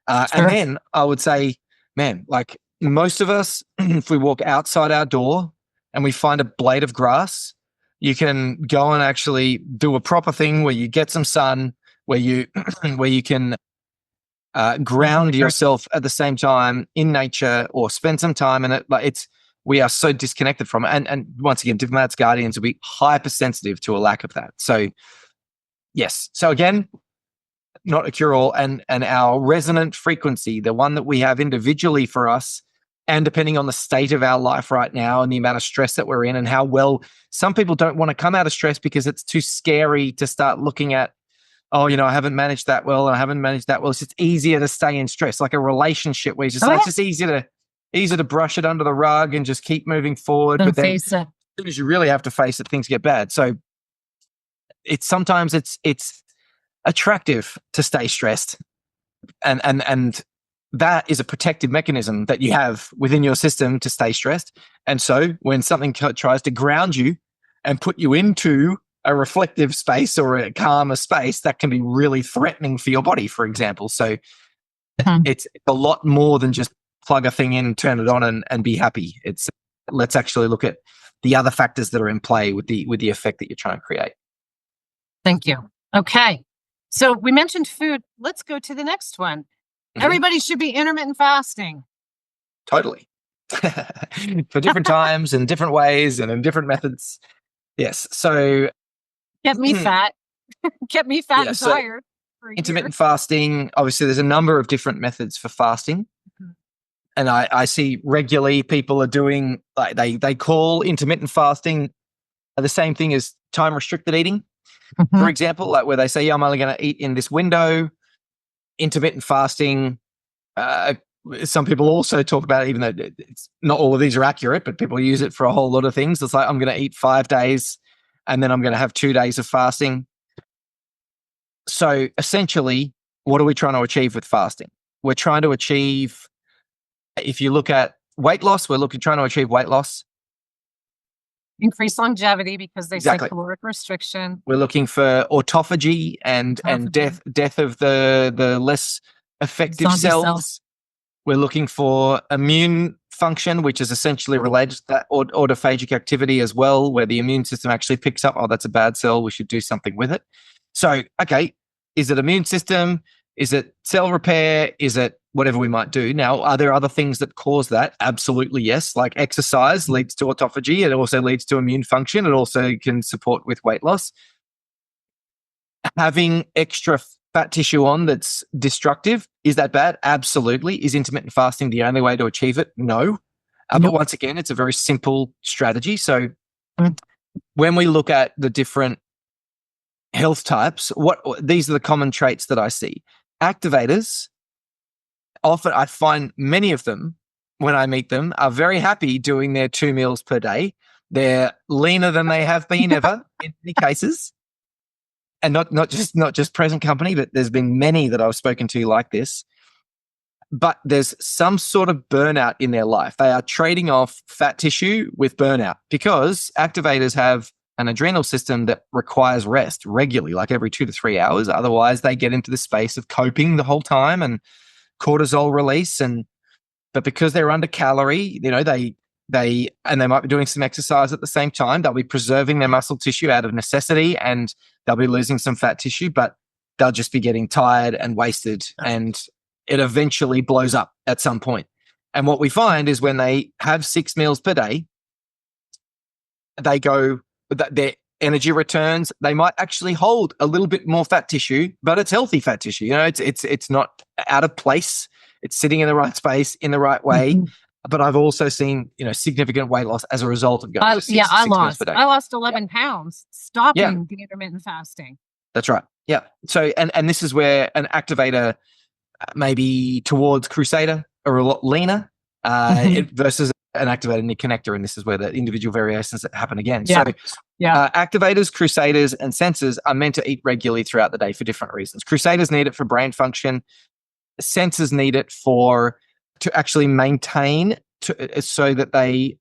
And then I would say, man, like most of us, if we walk outside our door and we find a blade of grass, you can go and actually do a proper thing where you get some sun, where you can ground yourself at the same time in nature, or spend some time in it. Like we are so disconnected from it. And once again, Diplomats Guardians will be hypersensitive to a lack of that. So yes. So again, not a cure-all, and our resonant frequency, the one that we have individually for us, and depending on the state of our life right now and the amount of stress that we're in and how well, some people don't want to come out of stress because it's too scary to start looking at, oh, I haven't managed that well, and I haven't managed that well. It's just easier to stay in stress, like a relationship where it's just easier to brush it under the rug and just keep moving forward. But then as soon as you really have to face it, things get bad. So sometimes it's attractive to stay stressed, and that is a protective mechanism that you have within your system to stay stressed. And so when something tries to ground you and put you into a reflective space or a calmer space, that can be really threatening for your body, for example. So it's a lot more than just plug a thing in, turn it on and be happy. Let's actually look at the other factors that are in play with the effect that you're trying to create.
Thank you. Okay. So we mentioned food. Let's go to the next one. Everybody should be intermittent fasting.
Totally. For different times and different ways and in different methods. Yes. So
kept me fat. Kept me fat and tired.
Intermittent fasting, obviously there's a number of different methods for fasting. and I see regularly people are doing, like, they call intermittent fasting the same thing as time restricted eating, for example, like where they say, yeah, I'm only going to eat in this window. Intermittent fasting, some people also talk about it, even though it's not all of these are accurate, but people use it for a whole lot of things. It's like, I'm going to eat 5 days and then I'm going to have 2 days of fasting. So essentially, what are we trying to achieve with fasting? We're trying to achieve, if you look at weight loss, trying to achieve weight loss.
Increase longevity because they
Exactly.
say caloric restriction.
We're looking for autophagy and death of the less effective
Zombie
cells. We're looking for immune function, which is essentially related to that autophagic activity as well, where the immune system actually picks up, oh, that's a bad cell, we should do something with it. So, okay, is it immune system? Is it cell repair? Is it whatever we might do? Now, are there other things that cause that? Absolutely, yes. Like exercise leads to autophagy. It also leads to immune function. It also can support with weight loss. Having extra fat tissue on that's destructive, is that bad? Absolutely. Is intermittent fasting the only way to achieve it? No. But once again, it's a very simple strategy. So when we look at the different health types, these are the common traits that I see. Activators, often I find many of them, when I meet them, are very happy doing their 2 meals per day. They're leaner than they have been ever in many cases. And not just present company, but there's been many that I've spoken to like this. But there's some sort of burnout in their life. They are trading off fat tissue with burnout because activators have an adrenal system that requires rest regularly, like every 2 to 3 hours. Otherwise, they get into the space of coping the whole time and cortisol release. But because they're under calorie, they might be doing some exercise at the same time. They'll be preserving their muscle tissue out of necessity, and they'll be losing some fat tissue, but they'll just be getting tired and wasted, and it eventually blows up at some point. And what we find is when they have 6 meals per day, their energy returns. They might actually hold a little bit more fat tissue, but it's healthy fat tissue. It's not out of place. It's sitting in the right space in the right way. But I've also seen, significant weight loss as a result of going to 6 meals per day.
I lost 11 pounds stopping the intermittent fasting.
That's right. Yeah. So, and this is where an activator maybe towards Crusader are a lot leaner versus an activator and a connector. And this is where the individual variations happen again.
Yeah.
So activators, Crusaders, and sensors are meant to eat regularly throughout the day for different reasons. Crusaders need it for brain function. Sensors need it to actually maintain so that they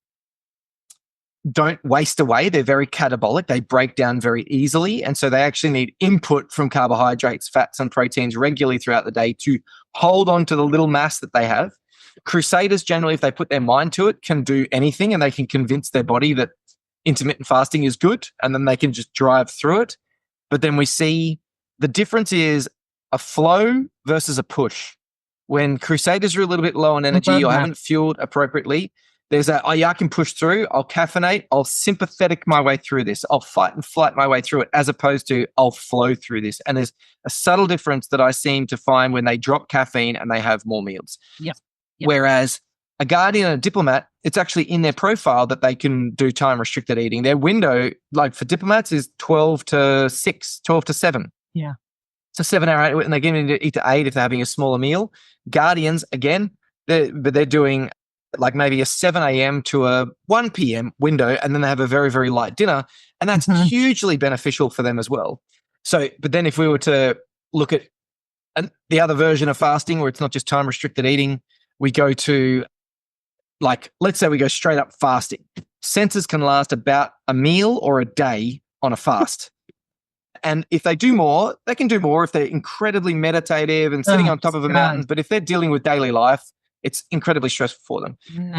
don't waste away. They're very catabolic. They break down very easily. And so they actually need input from carbohydrates, fats, and proteins regularly throughout the day to hold on to the little mass that they have. Crusaders, generally, if they put their mind to it, can do anything, and they can convince their body that intermittent fasting is good, and then they can just drive through it. But then we see the difference is a flow versus a push. When Crusaders are a little bit low on energy or haven't fueled appropriately, there's I can push through, I'll caffeinate, I'll sympathetic my way through this, I'll fight and flight my way through it, as opposed to I'll flow through this. And there's a subtle difference that I seem to find when they drop caffeine and they have more meals.
Yep.
Whereas a Guardian and a Diplomat, it's actually in their profile that they can do time restricted eating. Their window, like for Diplomats, is 12 to 6, 12 to 7.
Yeah.
So 7 hour, and they're getting to eat to 8 if they're having a smaller meal. Guardians, again, they're doing like maybe a 7 a.m. to a 1 p.m. window, and then they have a very, very light dinner. And that's hugely beneficial for them as well. So, but then if we were to look at the other version of fasting where it's not just time restricted eating, we go to, like, let's say we go straight up fasting. Sensors can last about a meal or a day on a fast. And if they do more, they can do more if they're incredibly meditative and sitting on top of a mountain. But if they're dealing with daily life, it's incredibly stressful for them.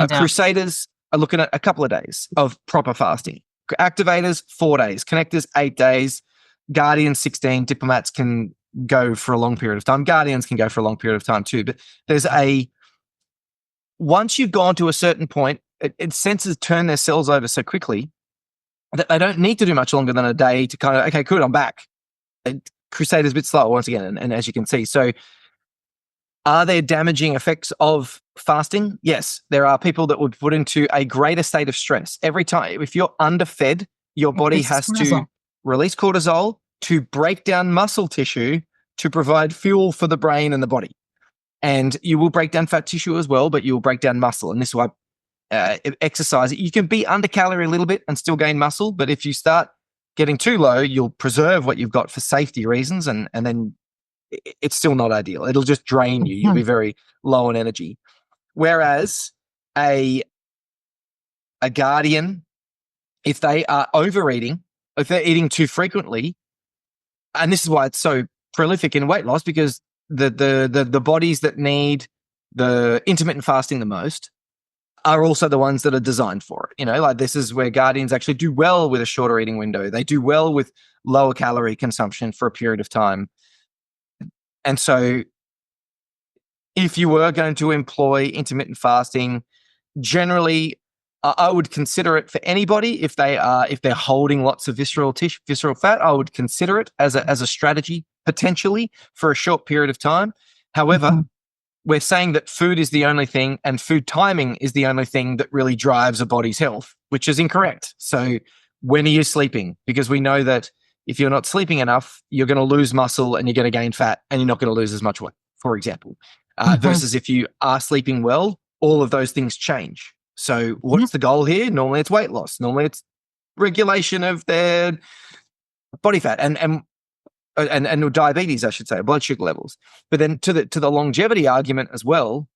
Crusaders are looking at a couple of days of proper fasting. Activators, 4 days. Connectors, 8 days. Guardians, 16. Diplomats can go for a long period of time. Guardians can go for a long period of time too. But once you've gone to a certain point, sensors turn their cells over so quickly that they don't need to do much longer than a day to kind of, okay, good, I'm back. Crusader's a bit slower once again, and as you can see. So are there damaging effects of Fasting, yes, there are people that would put into a greater state of stress. Every time, if you're underfed, your body
Increases
has to
cortisol.
release cortisol to break down muscle tissue to provide fuel for the brain and the body. And you will break down fat tissue as well, but you will break down muscle. And this is why exercise, you can be under calorie a little bit and still gain muscle. But if you start getting too low, you'll preserve what you've got for safety reasons. And then it's still not ideal. It'll just drain you. You'll be very low on energy. Whereas a guardian, if they are overeating, if they're eating too frequently, and this is why it's so prolific in weight loss, because the bodies that need the intermittent fasting the most are also the ones that are designed for it. Like this is where guardians actually do well with a shorter eating window. They do well with lower calorie consumption for a period of time. And so if you were going to employ intermittent fasting, generally, I would consider it for anybody if they're holding lots of visceral fat. I would consider it as a strategy potentially for a short period of time. However, we're saying that food is the only thing, and food timing is the only thing that really drives a body's health, which is incorrect. So, when are you sleeping? Because we know that if you're not sleeping enough, you're going to lose muscle and you're going to gain fat, and you're not going to lose as much weight, for example. Versus if you are sleeping well, all of those things change. So what's the goal here? Normally it's weight loss. Normally it's regulation of their body fat and diabetes, I should say, blood sugar levels. But then to the longevity argument as well,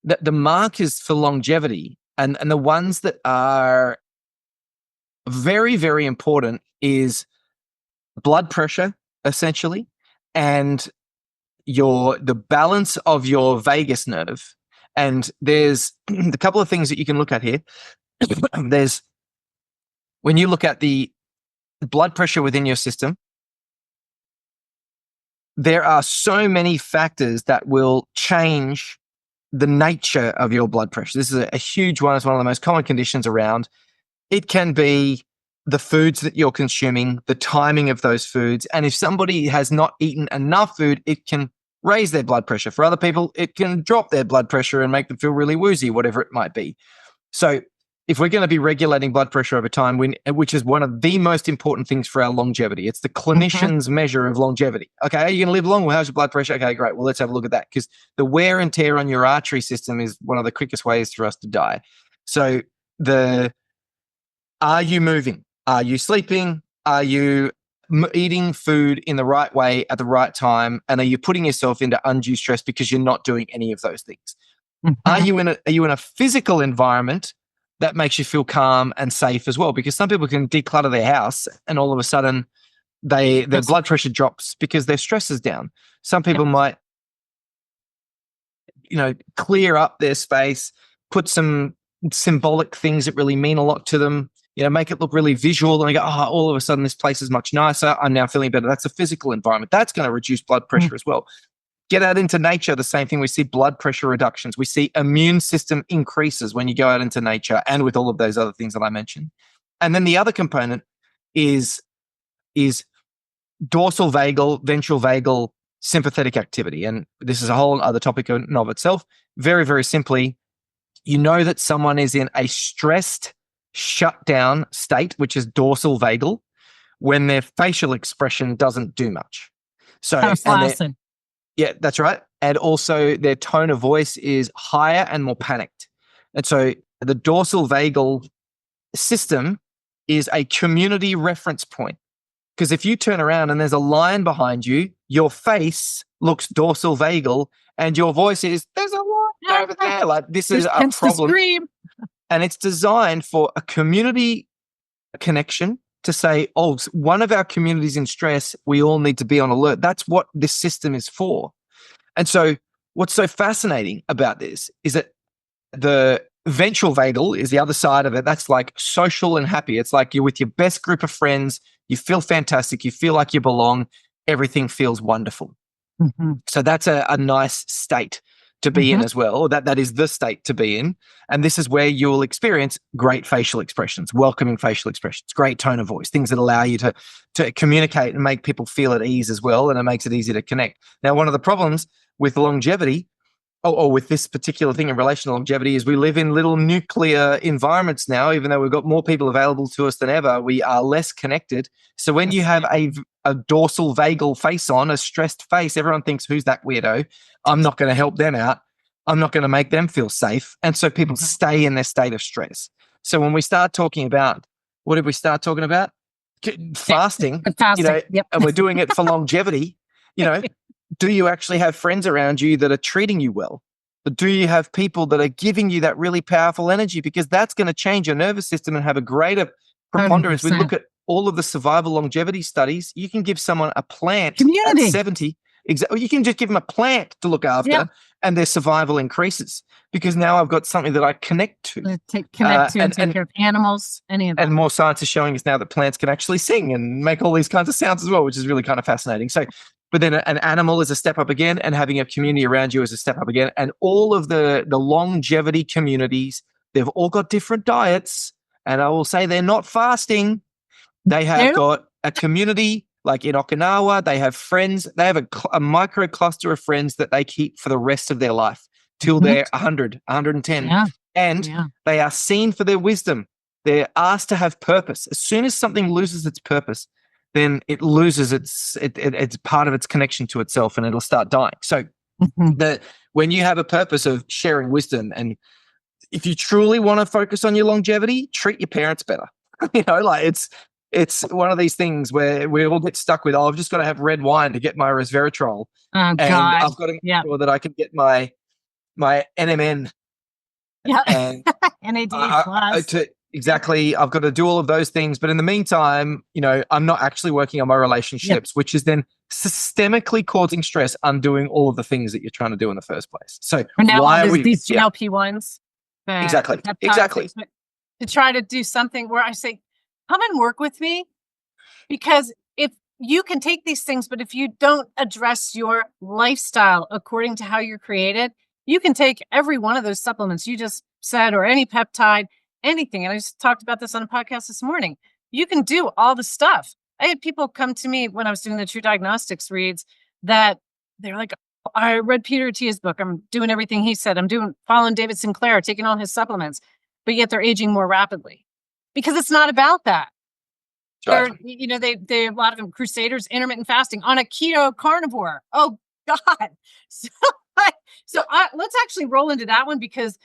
that the markers for longevity and the ones that are very, very important is blood pressure, essentially, and the balance of your vagus nerve. And there's a couple of things that you can look at here. There's, when you look at the blood pressure within your system, there are so many factors that will change the nature of your blood pressure. This is a huge one. It's one of the most common conditions around. It can be the foods that you're consuming, the timing of those foods. And if somebody has not eaten enough food, it can raise their blood pressure. For other people, it can drop their blood pressure and make them feel really woozy, whatever it might be. So if we're going to be regulating blood pressure over time, which is one of the most important things for our longevity, it's the clinician's measure of longevity. Okay, are you going to live long? Well, how's your blood pressure? Okay, great. Well, let's have a look at that, because the wear and tear on your artery system is one of the quickest ways for us to die. So are you moving? Are you sleeping? Are you eating food in the right way at the right time? And are you putting yourself into undue stress because you're not doing any of those things? Are you in a physical environment that makes you feel calm and safe as well? Because some people can declutter their house and all of a sudden their blood pressure drops because their stress is down. Some people might, clear up their space, put some symbolic things that really mean a lot to them, make it look really visual. And they go, all of a sudden this place is much nicer. I'm now feeling better. That's a physical environment. That's going to reduce blood pressure as well. Get out into nature, the same thing. We see blood pressure reductions. We see immune system increases when you go out into nature, and with all of those other things that I mentioned. And then the other component is dorsal vagal, ventral vagal, sympathetic activity. And this is a whole other topic in and of itself. Very, very simply, you know that someone is in a stressed, shut down state, which is dorsal vagal, when their facial expression doesn't do much. So, yeah, that's right. And also their tone of voice is higher and more panicked. And so the dorsal vagal system is a community reference point. Because if you turn around and there's a lion behind you, your face looks dorsal vagal and your voice is, there's a lion over there. Like, this is a problem. And it's designed for a community connection to say, one of our communities in stress, we all need to be on alert. That's what this system is for. And so what's so fascinating about this is that the ventral vagal is the other side of it. That's like social and happy. It's like you're with your best group of friends. You feel fantastic. You feel like you belong. Everything feels wonderful. So that's a nice state to be in as well, or that is the state to be in. And this is where you'll experience great facial expressions, welcoming facial expressions, great tone of voice, things that allow you to communicate and make people feel at ease as well. And it makes it easy to connect. Now, one of the problems with longevity with this particular thing in relation to longevity is we live in little nuclear environments now. Even though we've got more people available to us than ever, we are less connected. So when you have a dorsal vagal face on, a stressed face, everyone thinks, who's that weirdo? I'm not going to help them out. I'm not going to make them feel safe. And so people stay in their state of stress. So when we start talking about, what did we start talking about? Fasting, and we're doing it for longevity, do you actually have friends around you that are treating you well? But do you have people that are giving you that really powerful energy? Because that's going to change your nervous system and have a greater preponderance.
100%.
We look at all of the survival longevity studies. You can give someone a plant
Community.
at 70. You can just give them a plant to look after, and their survival increases because now I've got something that I connect to.
And take care of animals, any of that.
And more science is showing us now that plants can actually sing and make all these kinds of sounds as well, which is really kind of fascinating. So, but then an animal is a step up again, and having a community around you is a step up again. And all of the longevity communities, they've all got different diets. And I will say they're not fasting. They have got a community, like in Okinawa, they have friends. They have a micro cluster of friends that they keep for the rest of their life till they're 100, 110.
Yeah.
And they are seen for their wisdom. They're asked to have purpose. As soon as something loses its purpose, then it loses it's part of its connection to itself, and it'll start dying. So when you have a purpose of sharing wisdom, and if you truly want to focus on your longevity, treat your parents better. It's one of these things where we all get stuck with, I've just got to have red wine to get my resveratrol.
I've
got to make sure that I can get my NMN. And
NAD plus.
Exactly. I've got to do all of those things. But in the meantime, I'm not actually working on my relationships, which is then systemically causing stress, undoing all of the things that you're trying to do in the first place. So
why are these GLP-1s?
Exactly.
To try to do something where I say, come and work with me, because if you can take these things, but if you don't address your lifestyle according to how you're created, you can take every one of those supplements you just said, or any peptide, anything. And I just talked about this on a podcast this morning. You can do all the stuff. I had people come to me when I was doing the True Diagnostics reads that they're like, I read Peter Attia's book. I'm doing everything he said. I'm following David Sinclair, taking all his supplements, but yet they're aging more rapidly because it's not about that. Sure. They a lot of them crusaders, intermittent fasting on a keto carnivore. Oh God. So let's actually roll into that one because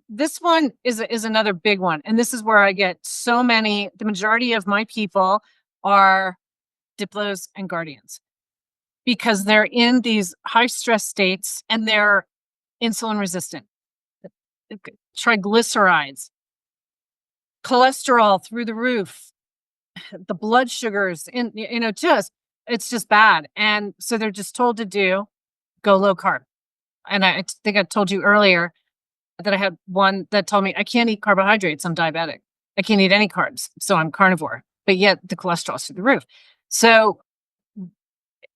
this one is another big one. And this is where I get the majority of my people are Diplos and Guardians because they're in these high stress states and they're insulin resistant. Triglycerides, cholesterol through the roof, the blood sugars, it's just bad. And so they're just told to go low carb. And I think I told you earlier that I had one that told me I can't eat carbohydrates. I'm diabetic. I can't eat any carbs. So I'm carnivore, but yet the cholesterol's through the roof. So,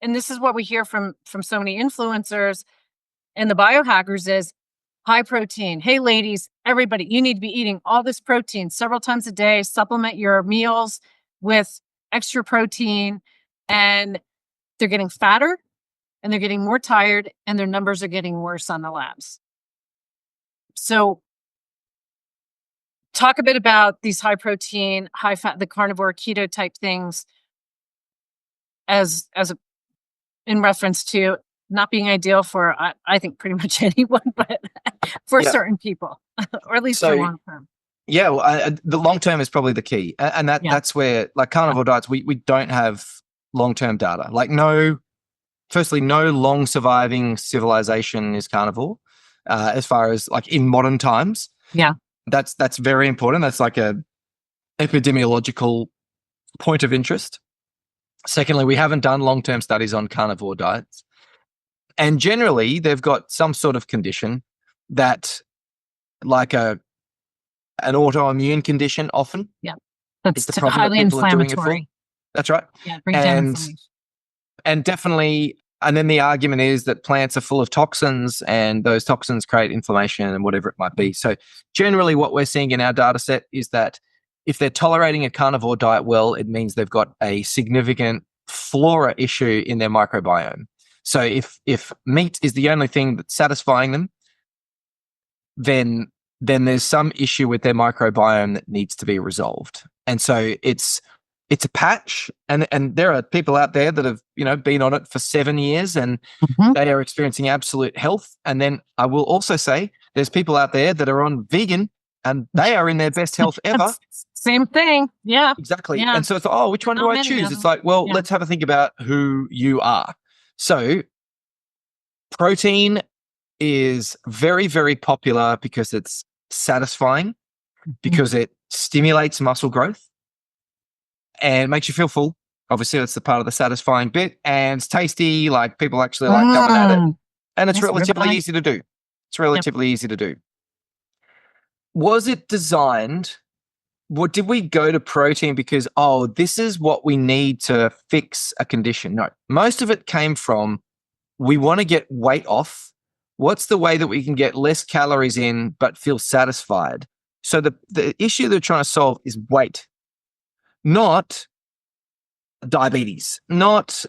and this is what we hear from so many influencers and the biohackers is high protein. Hey, ladies, everybody, you need to be eating all this protein several times a day. Supplement your meals with extra protein, and they're getting fatter and they're getting more tired and their numbers are getting worse on the labs. So talk a bit about these high protein, high fat, the carnivore keto type things in reference to not being ideal for, I think pretty much anyone, but for certain people, or at least for long term.
Yeah, well, the long term is probably the key. And that's where, like carnivore diets, we don't have long-term data. Like firstly, no long surviving civilization is carnivore. As far as like in modern times, that's very important. That's like a epidemiological point of interest. Secondly, we haven't done long-term studies on carnivore diets, and generally they've got some sort of condition that, like an autoimmune condition, often.
Yeah, that's
the problem
highly
that people
inflammatory.
Are doing it for. That's right.
Yeah, bring down inflammation.
And definitely. And then the argument is that plants are full of toxins and those toxins create inflammation and whatever it might be. So generally what we're seeing in our data set is that if they're tolerating a carnivore diet well, it means they've got a significant flora issue in their microbiome. So if meat is the only thing that's satisfying them, then there's some issue with their microbiome that needs to be resolved. And so it's a patch, and there are people out there that have been on it for 7 years, and they are experiencing absolute health. And then I will also say there's people out there that are on vegan, and they are in their best health ever.
Same thing. Yeah.
Exactly.
Yeah.
And so it's which one do I choose? It's like, well, let's have a think about who you are. So protein is very, very popular because it's satisfying, because it stimulates muscle growth and makes you feel full. Obviously, that's the part of the satisfying bit. And it's tasty. Like, people actually like coming at it. And it's relatively easy to do. It's relatively easy to do. Was it designed? What did we go to protein because, this is what we need to fix a condition? No, most of it came from, we want to get weight off. What's the way that we can get less calories in but feel satisfied? So the issue they're trying to solve is weight, not diabetes, not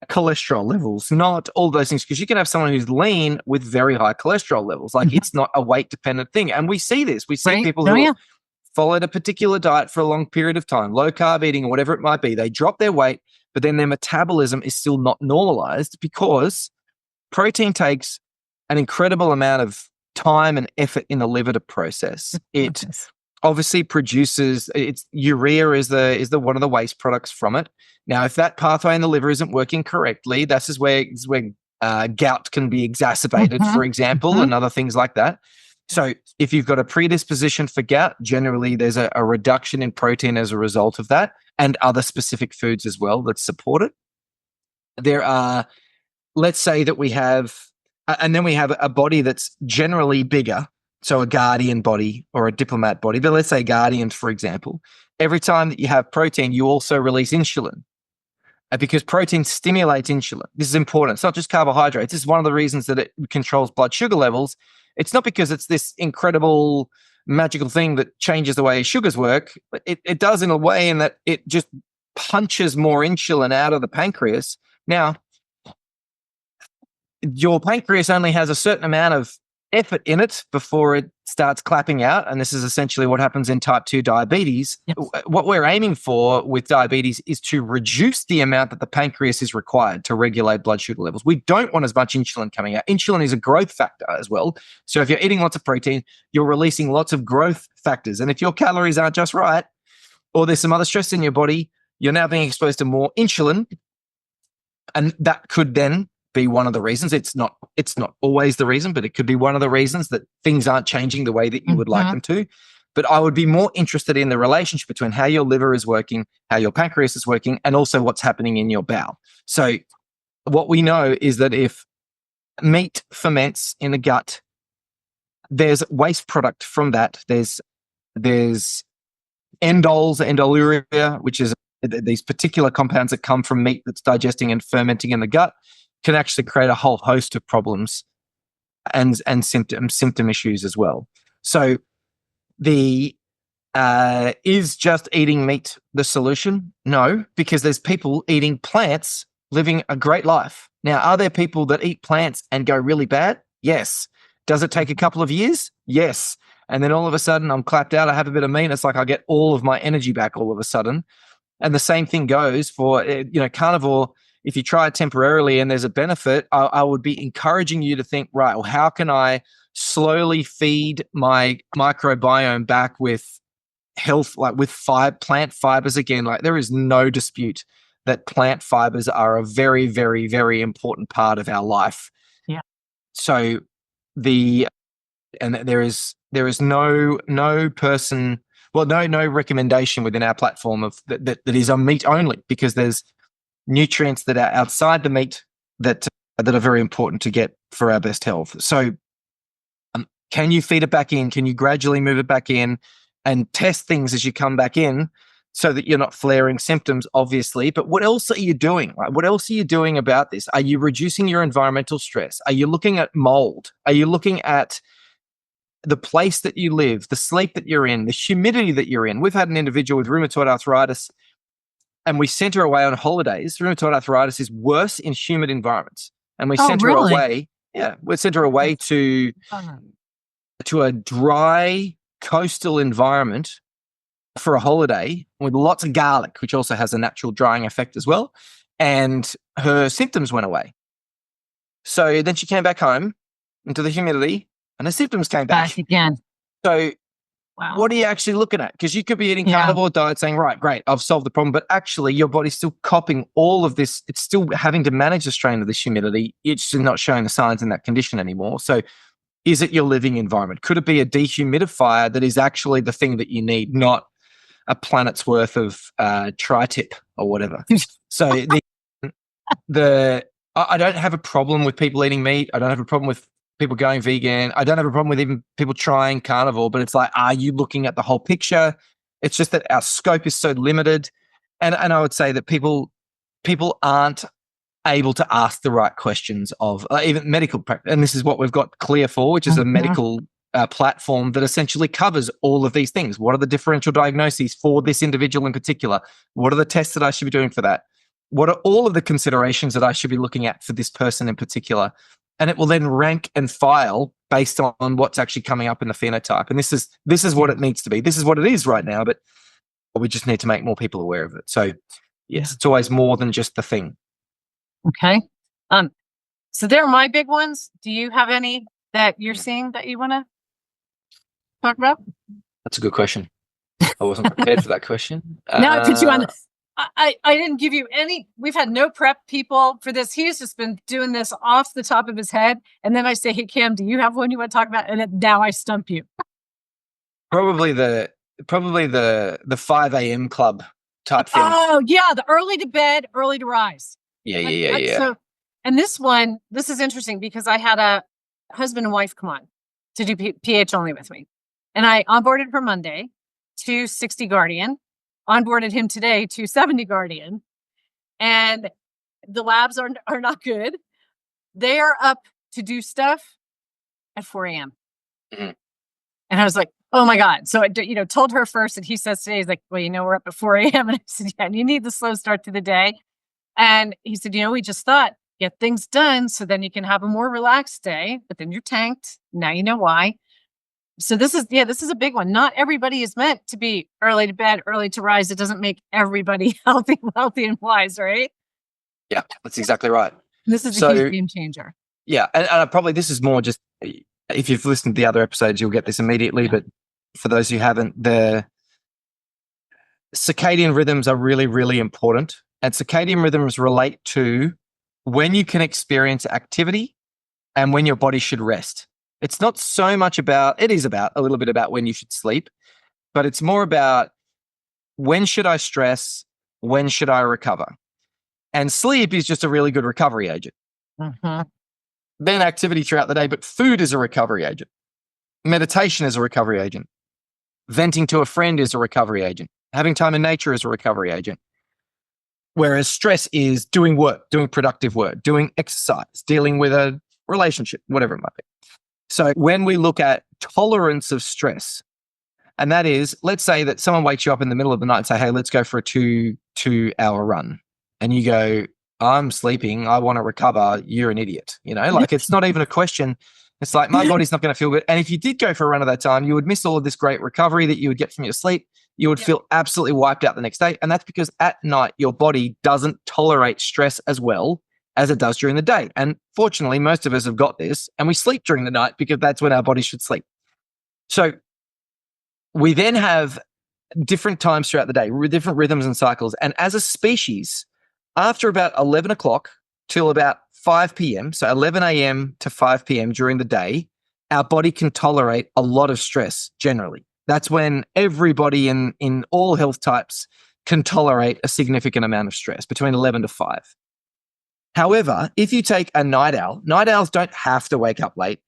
cholesterol levels, not all those things. Because you can have someone who's lean with very high cholesterol levels. Like, it's not a weight dependent thing. And we see this. We see people who have followed a particular diet for a long period of time, low carb eating or whatever it might be. They drop their weight, but then their metabolism is still not normalized because protein takes an incredible amount of time and effort in the liver to process. It obviously produces, urea is the one of the waste products from it. Now, if that pathway in the liver isn't working correctly, this is where gout can be exacerbated, for example, and other things like that. So if you've got a predisposition for gout, generally there's a reduction in protein as a result of that, and other specific foods as well that support it. There are, let's say that we have, and then we have a body that's generally bigger, so a guardian body or a diplomat body, but let's say guardians, for example. Every time that you have protein, you also release insulin, because protein stimulates insulin. This is important. It's not just carbohydrates. This is one of the reasons that it controls blood sugar levels. It's not because it's this incredible magical thing that changes the way sugars work. It does in a way in that it just punches more insulin out of the pancreas. Now, your pancreas only has a certain amount of effort in it before it starts clapping out. And this is essentially what happens in type 2 diabetes. Yep. What we're aiming for with diabetes is to reduce the amount that the pancreas is required to regulate blood sugar levels. We don't want as much insulin coming out. Insulin is a growth factor as well. So if you're eating lots of protein, you're releasing lots of growth factors. And if your calories aren't just right, or there's some other stress in your body, you're now being exposed to more insulin. And that could then be one of the reasons. It's not always the reason, but it could be one of the reasons that things aren't changing the way that you would like them to. But I would be more interested in the relationship between how your liver is working, how your pancreas is working, and also what's happening in your bowel. So what we know is that if meat ferments in the gut, there's waste product from that. There's endoluria, which is these particular compounds that come from meat that's digesting and fermenting in the gut, can actually create a whole host of problems and symptom issues as well. So is just eating meat the solution? No, because there's people eating plants living a great life. Now, are there people that eat plants and go really bad? Yes. Does it take a couple of years? Yes. And then all of a sudden I'm clapped out, I have a bit of meat, it's like I get all of my energy back all of a sudden. And the same thing goes for, carnivore. If you try it temporarily and there's a benefit, I would be encouraging you to think, right, well, how can I slowly feed my microbiome back with health, like with plant fibers again? Like, there is no dispute that plant fibers are a very, very, very important part of our life.
Yeah.
So there is no person, well, no recommendation within our platform of that is on meat only, because there's nutrients that are outside the meat that are very important to get for our best health. So can you feed it back in? Can you gradually move it back in and test things as you come back in so that you're not flaring symptoms, obviously? But what else are you doing? Like, what else are you doing about this? Are you reducing your environmental stress? Are you looking at mold? Are you looking at the place that you live, the sleep that you're in, the humidity that you're in? We've had an individual with rheumatoid arthritis, and we sent her away on holidays. Rheumatoid arthritis is worse in humid environments. and we
Oh,
sent her
really?
away. Yeah, we sent her away to a dry coastal environment for a holiday with lots of garlic, which also has a natural drying effect as well. And her symptoms went away. So then she came back home into the humidity and her symptoms came back.
again.
So
Wow.
what are you actually looking at? Because you could be eating carnivore diet saying, right, great, I've solved the problem. But actually your body's still copying all of this. It's still having to manage the strain of this humidity. It's just not showing the signs in that condition anymore. So is it your living environment? Could it be a dehumidifier that is actually the thing that you need, not a planet's worth of tri-tip or whatever? So I don't have a problem with people eating meat. I don't have a problem with people going vegan. I don't have a problem with even people trying carnivore, but it's like, are you looking at the whole picture? It's just that our scope is so limited. And I would say that people aren't able to ask the right questions of even medical practice. And this is what we've got Clear for, which is a medical platform that essentially covers all of these things. What are the differential diagnoses for this individual in particular? What are the tests that I should be doing for that? What are all of the considerations that I should be looking at for this person in particular? And it will then rank and file based on what's actually coming up in the phenotype. And this is what it needs to be. This is what it is right now, but we just need to make more people aware of it. So yes, it's always more than just the thing.
Okay. So they're my big ones. Do you have any that you're seeing that you want to talk about?
That's a good question. I wasn't prepared for that question.
No, I put you on. I didn't give you any. We've had no prep people for this. He's just been doing this off the top of his head. And then I say, hey, Cam, do you have one you want to talk about? And now I stump you.
Probably the 5 a.m. club type thing.
Oh, yeah. The early to bed, early to rise.
Yeah.
So, and this is interesting because I had a husband and wife come on to do pH only with me. And I onboarded her Monday to 60 Guardian, onboarded him today to 70 Guardian. And the labs are not good. They are up to do stuff at 4 a.m.
Mm-hmm.
And I was like, oh my God. So I told her first, and he says today, he's like, well, we're up at 4 a.m. And I said, yeah, and you need the slow start to the day. And he said, we just thought, get things done so then you can have a more relaxed day, but then you're tanked. Now you know why. So this is a big one. Not everybody is meant to be early to bed, early to rise. It doesn't make everybody healthy, wealthy, and wise, right?
Yeah, that's exactly right.
This is a huge game changer.
Yeah, and probably this is more just, if you've listened to the other episodes, you'll get this immediately. Yeah. But for those who haven't, the circadian rhythms are really, really important. And circadian rhythms relate to when you can experience activity and when your body should rest. It's not so much about, it is about a little bit about when you should sleep, but it's more about when should I stress, when should I recover? And sleep is just a really good recovery agent.
Mm-hmm.
Then activity throughout the day, but food is a recovery agent. Meditation is a recovery agent. Venting to a friend is a recovery agent. Having time in nature is a recovery agent. Whereas stress is doing work, doing productive work, doing exercise, dealing with a relationship, whatever it might be. So when we look at tolerance of stress, and that is, let's say that someone wakes you up in the middle of the night and say, hey, let's go for a 2-hour run. And you go, I'm sleeping, I want to recover, you're an idiot. It's not even a question. It's like, my body's not going to feel good. And if you did go for a run at that time, you would miss all of this great recovery that you would get from your sleep. You would feel absolutely wiped out the next day. And that's because at night, your body doesn't tolerate stress as well as it does during the day. And fortunately, most of us have got this, and we sleep during the night because that's when our body should sleep. So we then have different times throughout the day, different rhythms and cycles. And as a species, after about 11 o'clock till about 5 p.m., so 11 a.m. to 5 p.m. during the day, our body can tolerate a lot of stress generally. That's when everybody in all health types can tolerate a significant amount of stress, between 11 to 5. However, if you take a night owls don't have to wake up late,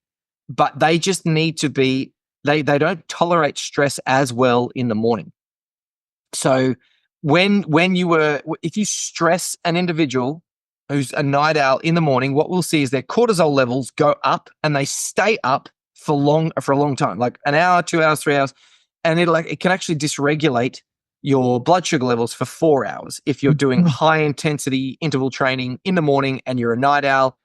but they just need to be, they don't tolerate stress as well in the morning. So if you stress an individual who's a night owl in the morning, what we'll see is their cortisol levels go up and they stay up for a long time, like an hour, 2 hours, 3 hours. And it can actually dysregulate your blood sugar levels for 4 hours if you're doing high intensity interval training in the morning and you're a night owl.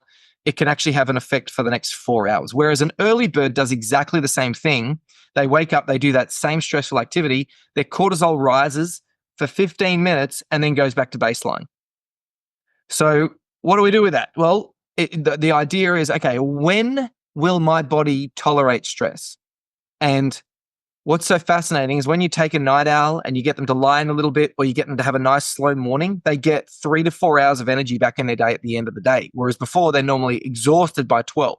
it can actually have an effect for the next 4 hours. Whereas an early bird does exactly the same thing. They wake up, they do that same stressful activity, their cortisol rises for 15 minutes and then goes back to baseline. So what do we do with that? Well, the idea is, okay, when will my body tolerate stress? And what's so fascinating is when you take a night owl and you get them to lie in a little bit, or you get them to have a nice slow morning, they get 3 to 4 hours of energy back in their day at the end of the day. Whereas before, they're normally exhausted by 12.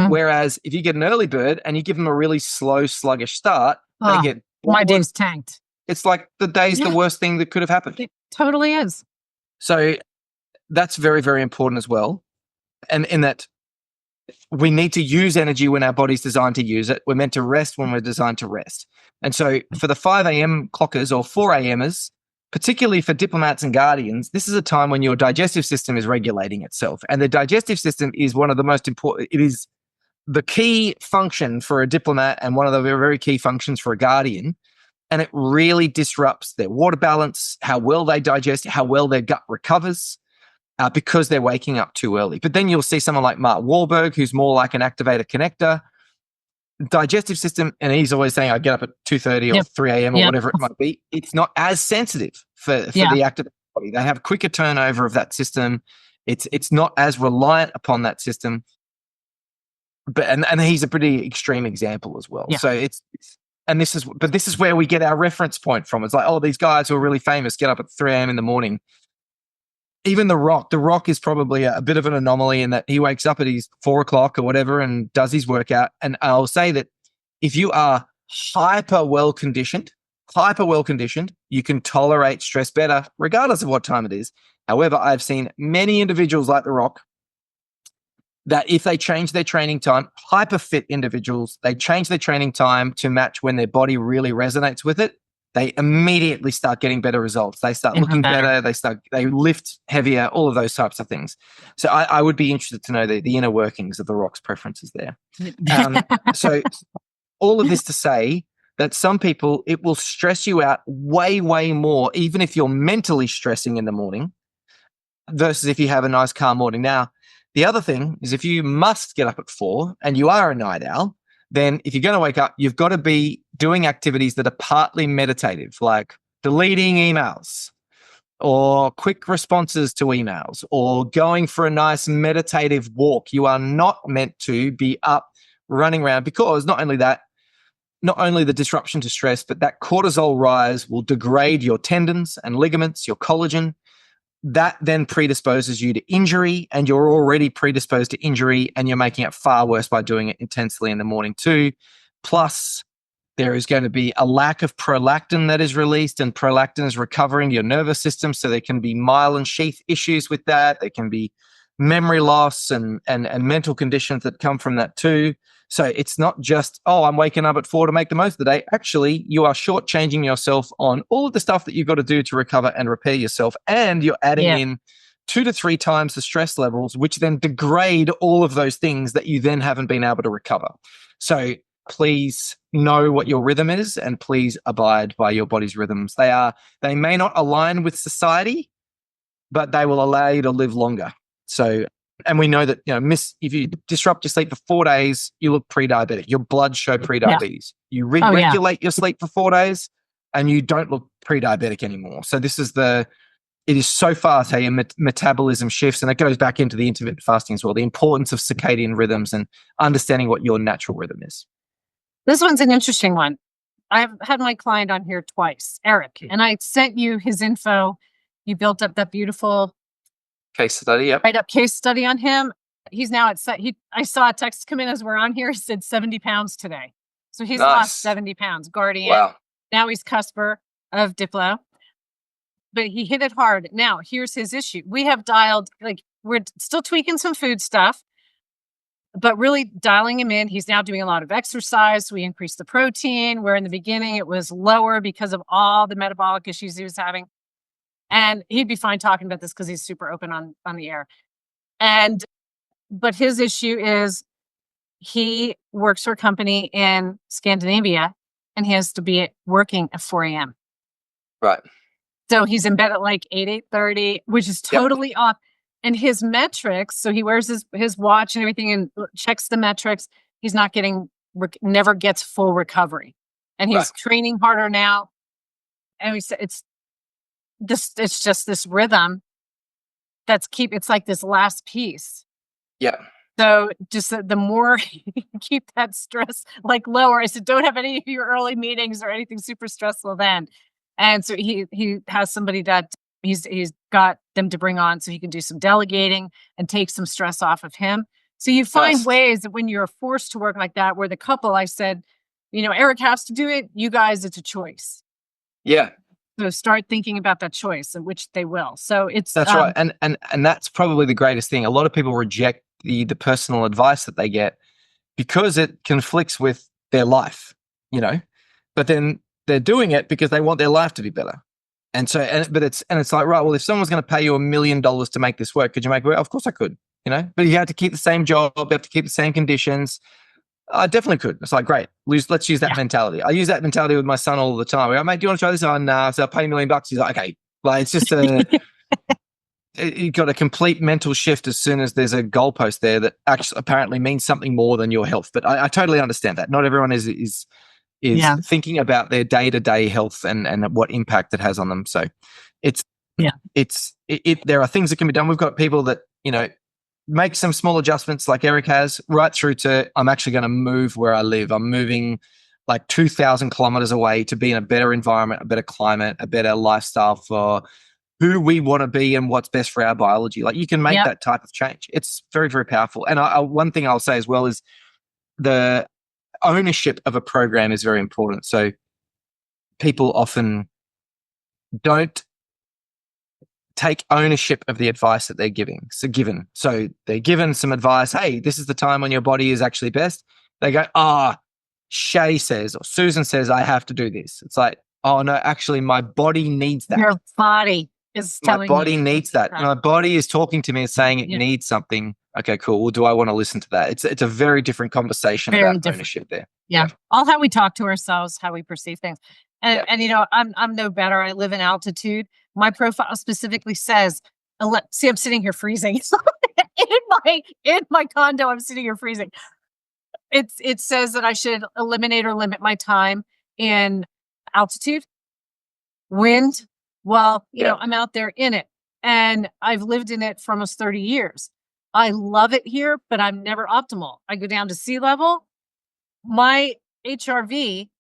Whereas if you get an early bird and you give them a really slow, sluggish start, they get
my day's tanked.
It's like the day's the worst thing that could have happened.
It totally is.
So that's very, very important as well. And in that, we need to use energy when our body's designed to use it. We're meant to rest when we're designed to rest. And so for the 5 a.m. clockers or 4 a.m.ers, particularly for diplomats and guardians, this is a time when your digestive system is regulating itself. And the digestive system is one of the most important. It is the key function for a diplomat and one of the very, very key functions for a guardian. And it really disrupts their water balance, how well they digest, how well their gut recovers, because they're waking up too early. But then you'll see someone like Mark Wahlberg, who's more like an activator connector, digestive system, and he's always saying, I get up at 2:30 or 3 a.m. or whatever it might be. It's not as sensitive for the active body. They have quicker turnover of that system. It's not as reliant upon that system. But and he's a pretty extreme example as well.
Yeah.
So this is where we get our reference point from. It's like, oh, these guys who are really famous get up at 3 a.m. in the morning. Even The Rock is probably a bit of an anomaly in that he wakes up at his 4 o'clock or whatever and does his workout. And I'll say that if you are hyper well conditioned, you can tolerate stress better, regardless of what time it is. However, I've seen many individuals like The Rock that if they change their training time, hyper fit individuals, they change their training time to match when their body really resonates with it, they immediately start getting better results. They start looking better. They lift heavier, all of those types of things. So I would be interested to know the inner workings of The Rock's preferences there. So all of this to say that some people, it will stress you out way, way more, even if you're mentally stressing in the morning versus if you have a nice calm morning. Now, the other thing is if you must get up at 4 and you are a night owl, then if you're going to wake up, you've got to be doing activities that are partly meditative, like deleting emails or quick responses to emails or going for a nice meditative walk. You are not meant to be up running around, because not only the disruption to stress, but that cortisol rise will degrade your tendons and ligaments, your collagen. That then predisposes you to injury, and you're already predisposed to injury, and you're making it far worse by doing it intensely in the morning too. Plus, there is going to be a lack of prolactin that is released, and prolactin is recovering your nervous system. So there can be myelin sheath issues with that. There can be memory loss and mental conditions that come from that too. So it's not just, oh, I'm waking up at 4 to make the most of the day. Actually, you are shortchanging yourself on all of the stuff that you've got to do to recover and repair yourself. And you're adding in 2 to 3 times the stress levels, which then degrade all of those things that you then haven't been able to recover. So please know what your rhythm is, and please abide by your body's rhythms. They may not align with society, but they will allow you to live longer. So, and we know that, if you disrupt your sleep for 4 days, you look pre-diabetic. Your blood show pre-diabetes. You regulate your sleep for 4 days and you don't look pre-diabetic anymore. So it is so fast how your metabolism shifts, and it goes back into the intermittent fasting as well, the importance of circadian rhythms and understanding what your natural rhythm is.
This one's an interesting one. I've had my client on here twice, Eric, and I sent you his info. You built up that beautiful
case study,
write-up case study on him. He's now I saw a text come in as we're on here. He said 70 pounds today. So he's lost 70 pounds. Guardian.
Wow.
Now he's cusper of Diplo. But he hit it hard. Now, here's his issue. We have dialed, we're still tweaking some food stuff, but really dialing him in. He's now doing a lot of exercise. We increased the protein, where in the beginning it was lower because of all the metabolic issues he was having. And he'd be fine talking about this because he's super open on the air. But his issue is he works for a company in Scandinavia and he has to be working at 4 a.m.
Right.
So he's in bed at 8:30, which is totally off. And his metrics, so he wears his watch and everything and checks the metrics. He's not getting, never gets full recovery. And he's training harder now. And we said, it's just this rhythm it's like this last piece.
Yeah.
So just the more you keep that stress like lower, I said, don't have any of your early meetings or anything super stressful then. And so he has somebody that he's got them to bring on so he can do some delegating and take some stress off of him. So you find ways that when you're forced to work like that, where the couple, I said, Eric has to do it. You guys, it's a choice.
Yeah.
So start thinking about that choice, and which they will. So
that's right. And that's probably the greatest thing. A lot of people reject the personal advice that they get because it conflicts with their life, but then they're doing it because they want their life to be better. And so, but it's like, right, well, if someone's going to pay you $1 million to make this work, could you make it work? Of course I could, but you have to keep the same job, you have to keep the same conditions. I definitely could. It's like, great, let's use that mentality. I use that mentality with my son all the time. I go, mate, do you want to try this on? So I'll pay $1 million. He's like, okay. Like, it's just you got a complete mental shift as soon as there's a goalpost there that actually apparently means something more than your health. But I totally understand that. Not everyone is thinking about their day-to-day health and what impact it has on them. So there are things that can be done. We've got people that, make some small adjustments like Eric has, right through to I'm actually going to move where I live. I'm moving like 2,000 kilometers away to be in a better environment, a better climate, a better lifestyle for who we want to be and what's best for our biology. Like, you can make that type of change. It's very, very powerful. And one thing I'll say as well is the ownership of a program is very important. So people often don't take ownership of the advice that they're giving. So they're given some advice. Hey, this is the time when your body is actually best. They go, Shay says, or Susan says, I have to do this. It's like, oh no, actually my body needs that.
Your body is telling you.
My body needs that. My body is talking to me and saying it needs something. Okay, cool. Well, do I want to listen to that? It's a very different conversation about ownership there.
Yeah. All how we talk to ourselves, how we perceive things. And I'm no better. I live in altitude. My profile specifically says, see, I'm sitting here freezing. in my condo, I'm sitting here freezing. It says that I should eliminate or limit my time in altitude, wind. Well, I'm out there in it, and I've lived in it for almost 30 years. I love it here, but I'm never optimal. I go down to sea level. My HRV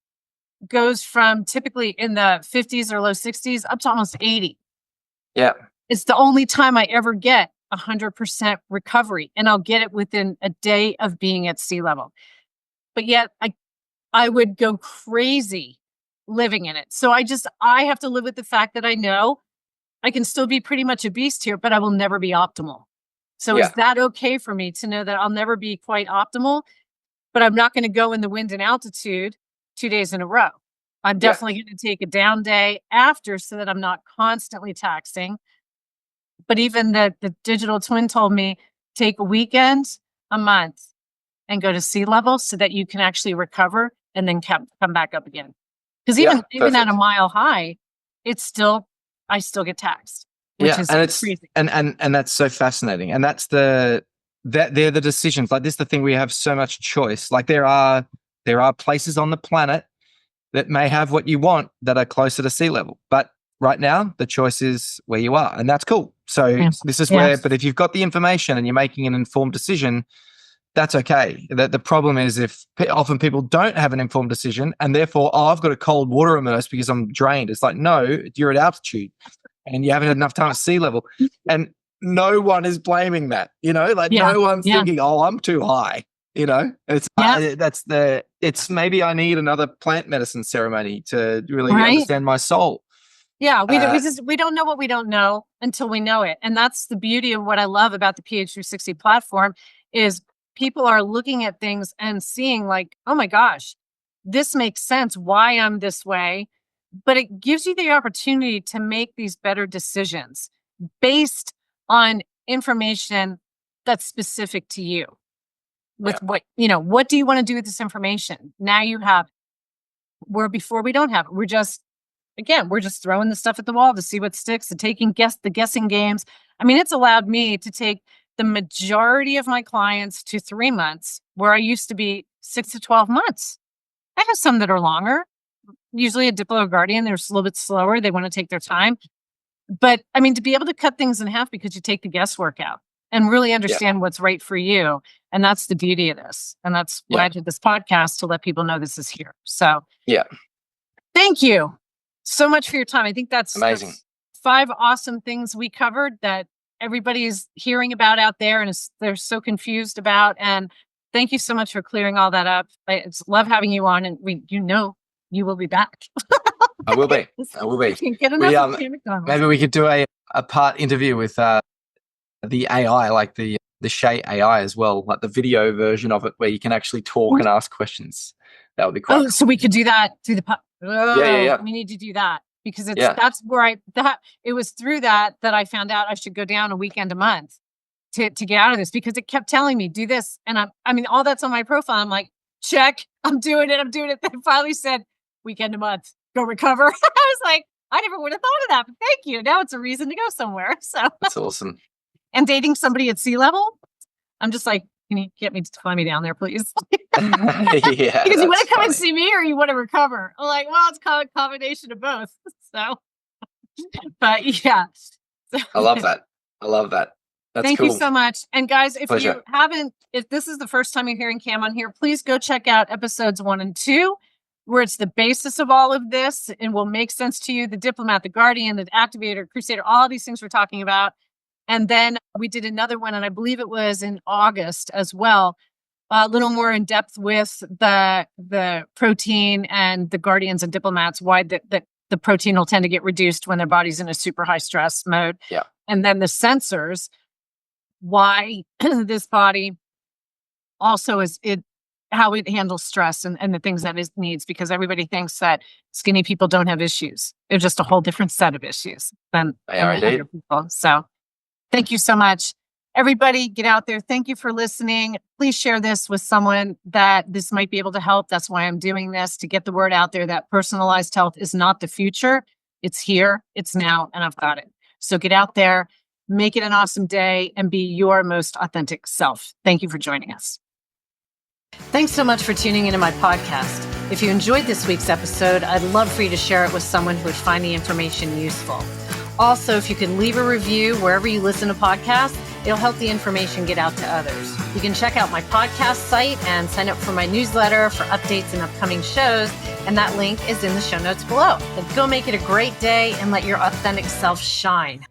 goes from typically in the 50s or low 60s up to almost 80.
Yeah.
It's the only time I ever get 100% recovery, and I'll get it within a day of being at sea level. But yet I would go crazy living in it. So I have to live with the fact that I know I can still be pretty much a beast here, but I will never be optimal. So is that okay for me to know that I'll never be quite optimal, but I'm not going to go in the wind and altitude 2 days in a row? I'm definitely going to take a down day after so that I'm not constantly taxing. But even the digital twin told me, take a weekend, a month, and go to sea level so that you can actually recover and then come back up again. Because even at a mile high, I still get taxed, which is crazy.
And that's so fascinating. And they're the decisions. Like, this is the thing, we have so much choice. Like, there are places on the planet that may have what you want that are closer to sea level. But right now, the choice is where you are, and that's cool. So this is where, but if you've got the information and you're making an informed decision, that's okay. The problem is if often people don't have an informed decision and therefore, I've got a cold water immerse because I'm drained. It's like, no, you're at altitude and you haven't had enough time at sea level. And no one is blaming that, no one's thinking, oh, I'm too high. It's maybe I need another plant medicine ceremony to really understand my soul.
Yeah, we don't know what we don't know until we know it. And that's the beauty of what I love about the PH360 platform is people are looking at things and seeing like, oh my gosh, this makes sense why I'm this way. But it gives you the opportunity to make these better decisions based on information that's specific to you. With what do you want to do with this information? Now you have, where before we don't have it. We're just throwing the stuff at the wall to see what sticks and taking the guessing games. I mean, it's allowed me to take the majority of my clients to 3 months, where I used to be 6 to 12 months. I have some that are longer. Usually a Diplo or Guardian, they're a little bit slower. They want to take their time. But I mean, to be able to cut things in half because you take the guesswork out and really understand what's right for you. And that's the beauty of this. And that's why I did this podcast, to let people know this is here. So thank you so much for your time. I think that's
amazing.
5 awesome things we covered that everybody's hearing about out there and they're so confused about. And thank you so much for clearing all that up. I just love having you on, and you will be back.
I will be.
Get enough of McDonald.
Maybe we could do a part interview with the AI, like the Shay AI as well, like the video version of it where you can actually talk and ask questions. That would be cool.
Oh, so we could do that through the
yeah.
We need to do that, because that's where it was through that I found out I should go down a weekend a month to get out of this, because it kept telling me do this, and I mean all that's on my profile. I'm like, check, I'm doing it. Then finally said weekend a month, go recover. I was like, I never would have thought of that, but thank you. Now it's a reason to go somewhere. So
that's awesome.
And dating somebody at sea level, I'm just like, can you get me to fly me down there, please?
Yeah,
because you want to come and see me, or you want to recover. I'm like, well, it's kind of a combination of both. So, but yeah.
I love that. That's
Thank
cool.
you so much. And guys, if
Pleasure.
if this is the first time you're hearing Cam on here, please go check out episodes 1 and 2, where it's the basis of all of this and will make sense to you. The diplomat, the guardian, the activator, crusader, all these things we're talking about. And then we did another one, and I believe it was in August as well, a little more in depth with the protein and the guardians and diplomats, why the protein will tend to get reduced when their body's in a super high stress mode.
Yeah.
And then the sensors, why this body also how it handles stress and the things that it needs, because everybody thinks that skinny people don't have issues. They're just a whole different set of issues than other people. So thank you so much. Everybody, get out there. Thank you for listening. Please share this with someone that this might be able to help. That's why I'm doing this, to get the word out there that personalized health is not the future. It's here, it's now, and I've got it. So get out there, make it an awesome day, and be your most authentic self. Thank you for joining us. Thanks so much for tuning into my podcast. If you enjoyed this week's episode, I'd love for you to share it with someone who would find the information useful. Also, if you can leave a review wherever you listen to podcasts, it'll help the information get out to others. You can check out my podcast site and sign up for my newsletter for updates and upcoming shows, and that link is in the show notes below. But go make it a great day and let your authentic self shine.